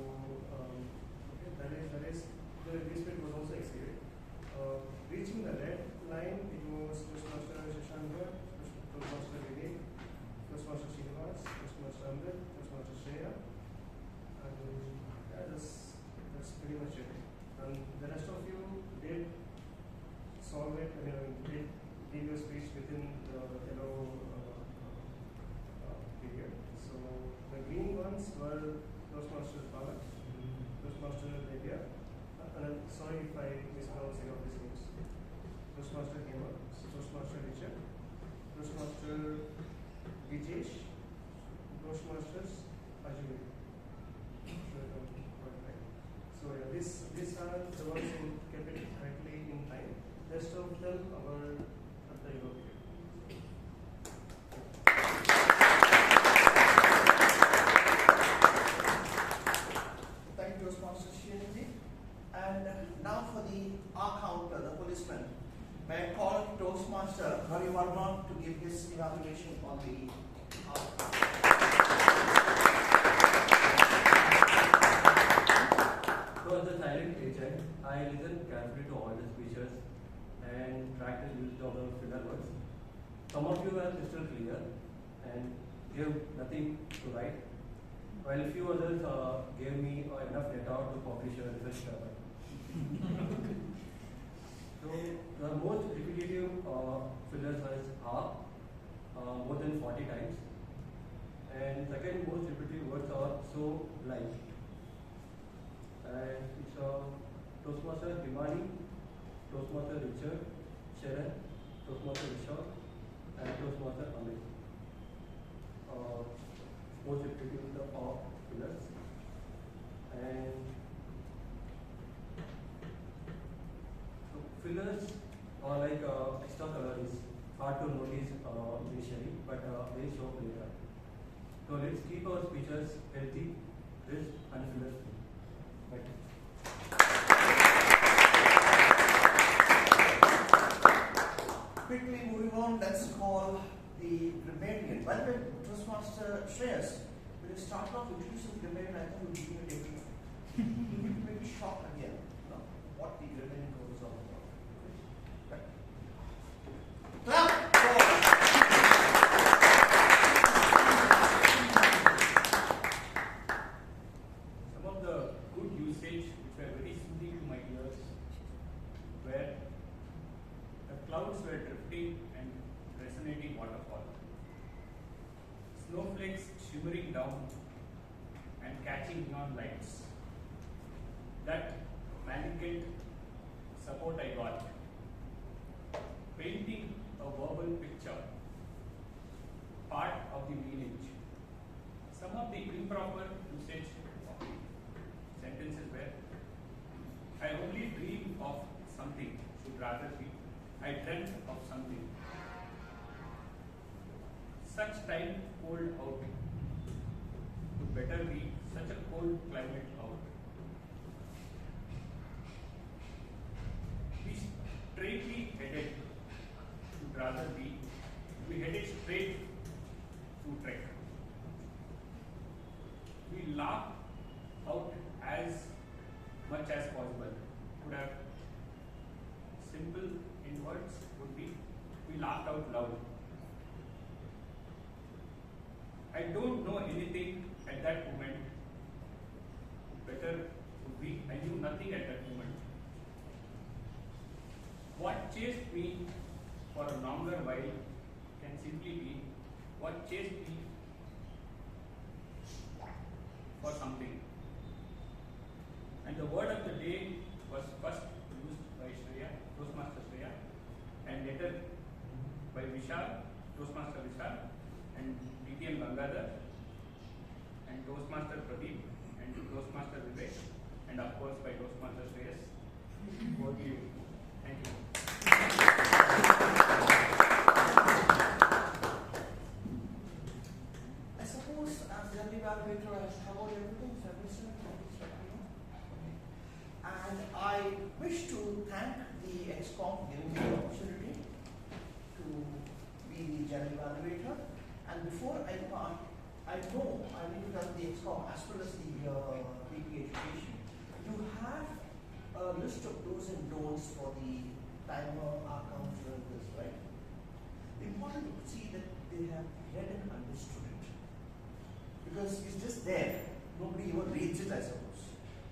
that is the grace period was also exceeded. Reaching the red line, it was Toastmaster Shashanka, Toastmaster Veeresh, Toastmaster Srinidhi R, Toastmaster Amrith, Toastmaster Shreyas, and that's pretty much it. And the rest of you did solve it, did give your speech within the yellow period. So the green ones were Toastmaster Palak, Toastmaster Bhaavya, and I'm sorry if I mispronounce any of these names. Toastmaster Himani, Toastmaster Richard, Toastmaster Riteesh, Toastmasters Ajay. So yeah, these are the ones who kept it correctly in time. Rest of them are at the European. Thank you, Toastmaster Srinidhi. And now for the R counter, the policeman. May I call Toastmaster Ravivarma to give his evaluation on the R So as a silent agent, I listened carefully to all the speeches and tracked the use of the filler words. Some of you were crystal clear and gave nothing to write, while a few others gave me enough data to publish a research paper. So the most repetitive fillers was are more than 40 times, and second most repetitive words are so like. And it's Toastmaster Himani, Toastmaster Richard, Chiranth, Toastmaster Vishal, and Toastmaster Amrith. Most repetitive of fillers. And so fillers are like extra color is hard to notice initially, but they show later. So let's keep our speeches healthy, crisp, and fillers free. Right. Quickly moving on, let's call the grammarian. By the way, Toastmaster Shreyas, when you start off introducing the grammarian, I thought you would give me a big shock again. You know, what the grammarian goes on about. Right. Clap! Some of the good usage which were very soothing to my ears were the clouds were drifting and resonating waterfall, snowflakes shimmering down and catching neon lights. That malignant support I got, painting a verbal picture, part of the meanage. Some of the improper usage sentences were, I only dream of something, should rather be, I dreamt of something. Such time cold out, would better be such a cold climate out. We straightly headed, should rather be, we headed straight to trek. We laughed out as much as possible. Could have simple in words would be, we laughed out loud. I don't know anything at that moment. Better would be, I knew nothing at that moment. What chased me for a longer while can simply be what chased me for something. And the word of the day was first used by Shreya, Toastmaster Shreya, and later by Vishal, Toastmaster Vishal, and PM Gangadhar, and Toastmaster Pradeep, and Toastmaster Veeresh, and of course by Toastmaster Shreyas. Over to you. Thank you. I suppose as the evaluator I have covered everything, so and I wish to thank the ExCom for giving me the opportunity to be the general evaluator. And before I depart, I know I need to tell the ExCom as well as the PP education. You have a list of do's and don'ts for the timer, R counter, and this, right? Important to see that they have read and understood it. Because it's just there. Nobody even reads it, I suppose.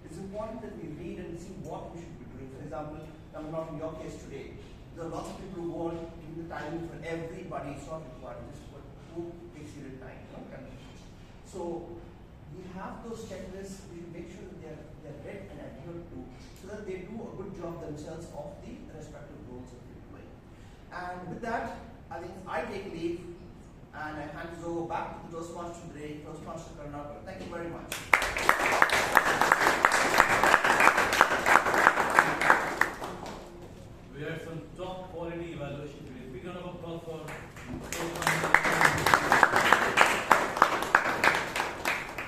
It's important that we read and see what we should be doing. For example, I'm not in your case today. There are lots of people who want giving the timing for everybody. It's not required. Just for who takes your time. So we have those checklists. We should make sure that they're read and adhered to, so that they do a good job themselves of the respective roles that they're doing. And with that, I think I take leave and I hand this over back to the Toastmaster today, Toastmaster Karunakar. Thank you very much. We had some top quality evaluation today. Big round of applause for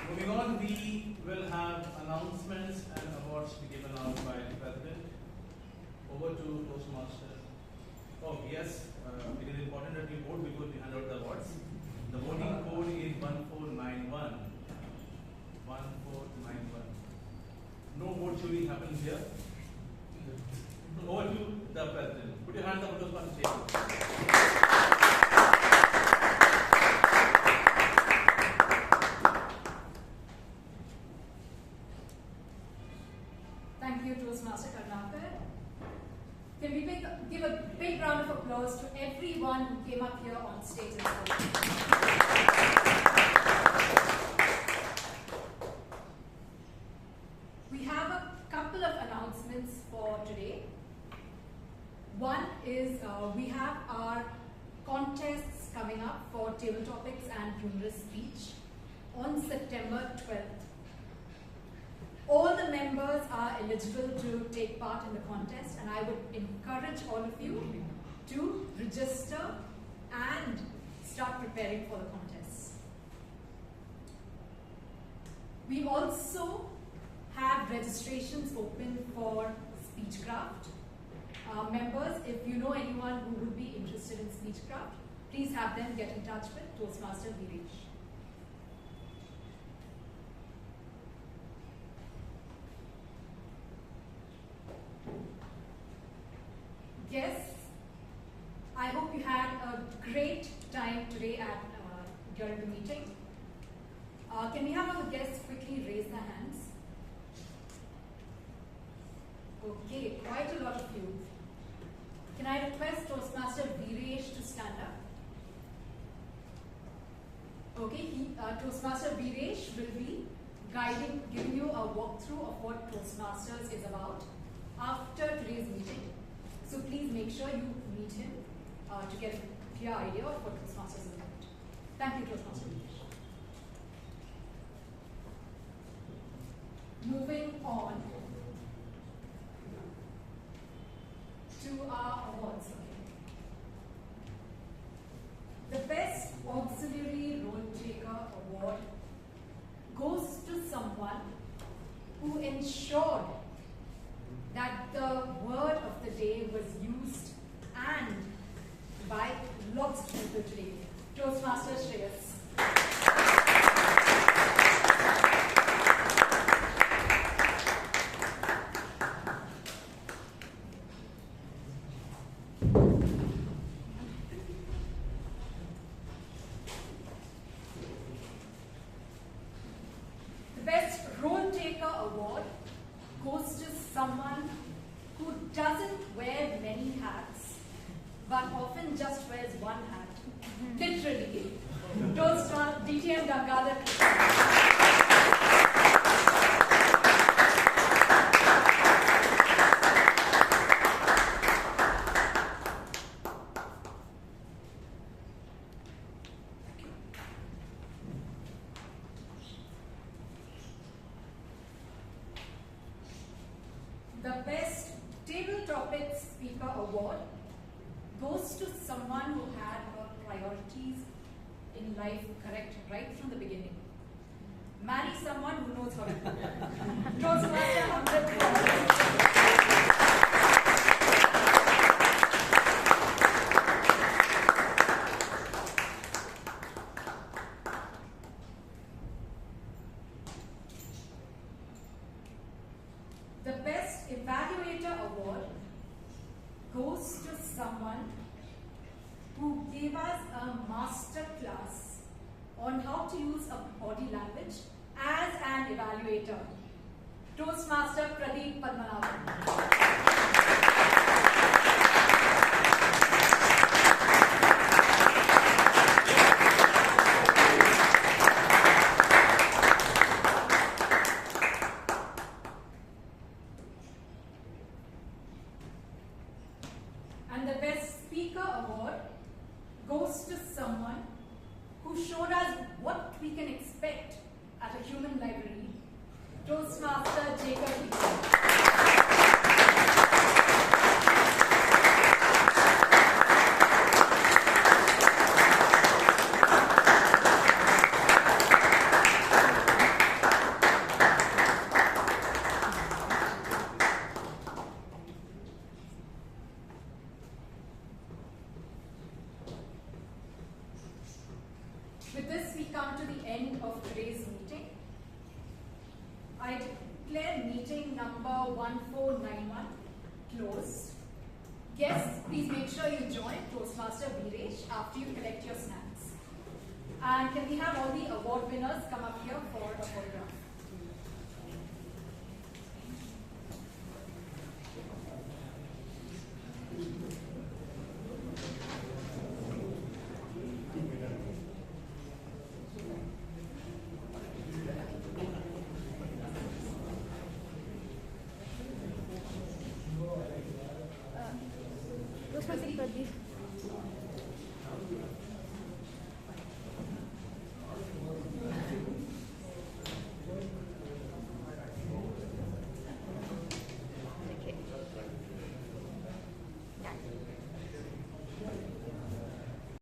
Moving on, we will have announcements and awards to be given out by the President. Over to Toastmaster. Oh yes, it is important that we vote before we hand out the awards. The voting code is 1491. 1491. No vote chewing happens here. Over to the President. Put your hands up to the table. Thank you, Toastmaster Karunakar. Can we give a big round of applause to everyone who came up here on stage and spoke? We have a couple of announcements for today. One is we have our contests coming up for table topics and humorous speech on September 12th. All the members are eligible to take part in the contest, and I would encourage all of you to register and start preparing for the contest. We also have registrations open for Speechcraft. Members, if you know anyone who would be interested in Speechcraft, please have them get in touch with Toastmaster Veeresh. Guests, I hope you had a great time today during the meeting. Can we have our guests quickly raise their hands? Okay, quite a lot of you. Can I request Toastmaster Veeresh to stand up? Okay, Toastmaster Veeresh will be giving you a walkthrough of what Toastmasters is about after today's meeting. So please make sure you meet him to get a clear idea of what Toastmasters is about. Thank you, Toastmaster Veeresh. Moving on to our awards. The Best Auxiliary Role Taker Award goes to someone who ensured that the word of the day was used and by lots of people today. Toastmaster Shreyas. The Best Role Taker Award goes to someone who doesn't wear many hats, but often just wears one hat. Literally. Toastmaster DTM Gangadhar. The Best Table Topic Speaker Award goes to someone who had her priorities in life correct right from the beginning. Marry someone who knows how to cook. Toastmaster Amrith. The Best Evaluator Award goes to someone who gave us a master class on how to use a body language as an evaluator. Toastmaster Padmanabhan. And the Best Speaker goes to someone who showed us what we can expect at a human library, Toastmaster Chaitra. With this, we come to the end of today's meeting. I declare meeting number 1491 closed. Guests, please make sure you join Toastmaster Veeresh after you collect your snacks. And can we have all the award winners come up here for a photograph? Toastmaster Pradeep.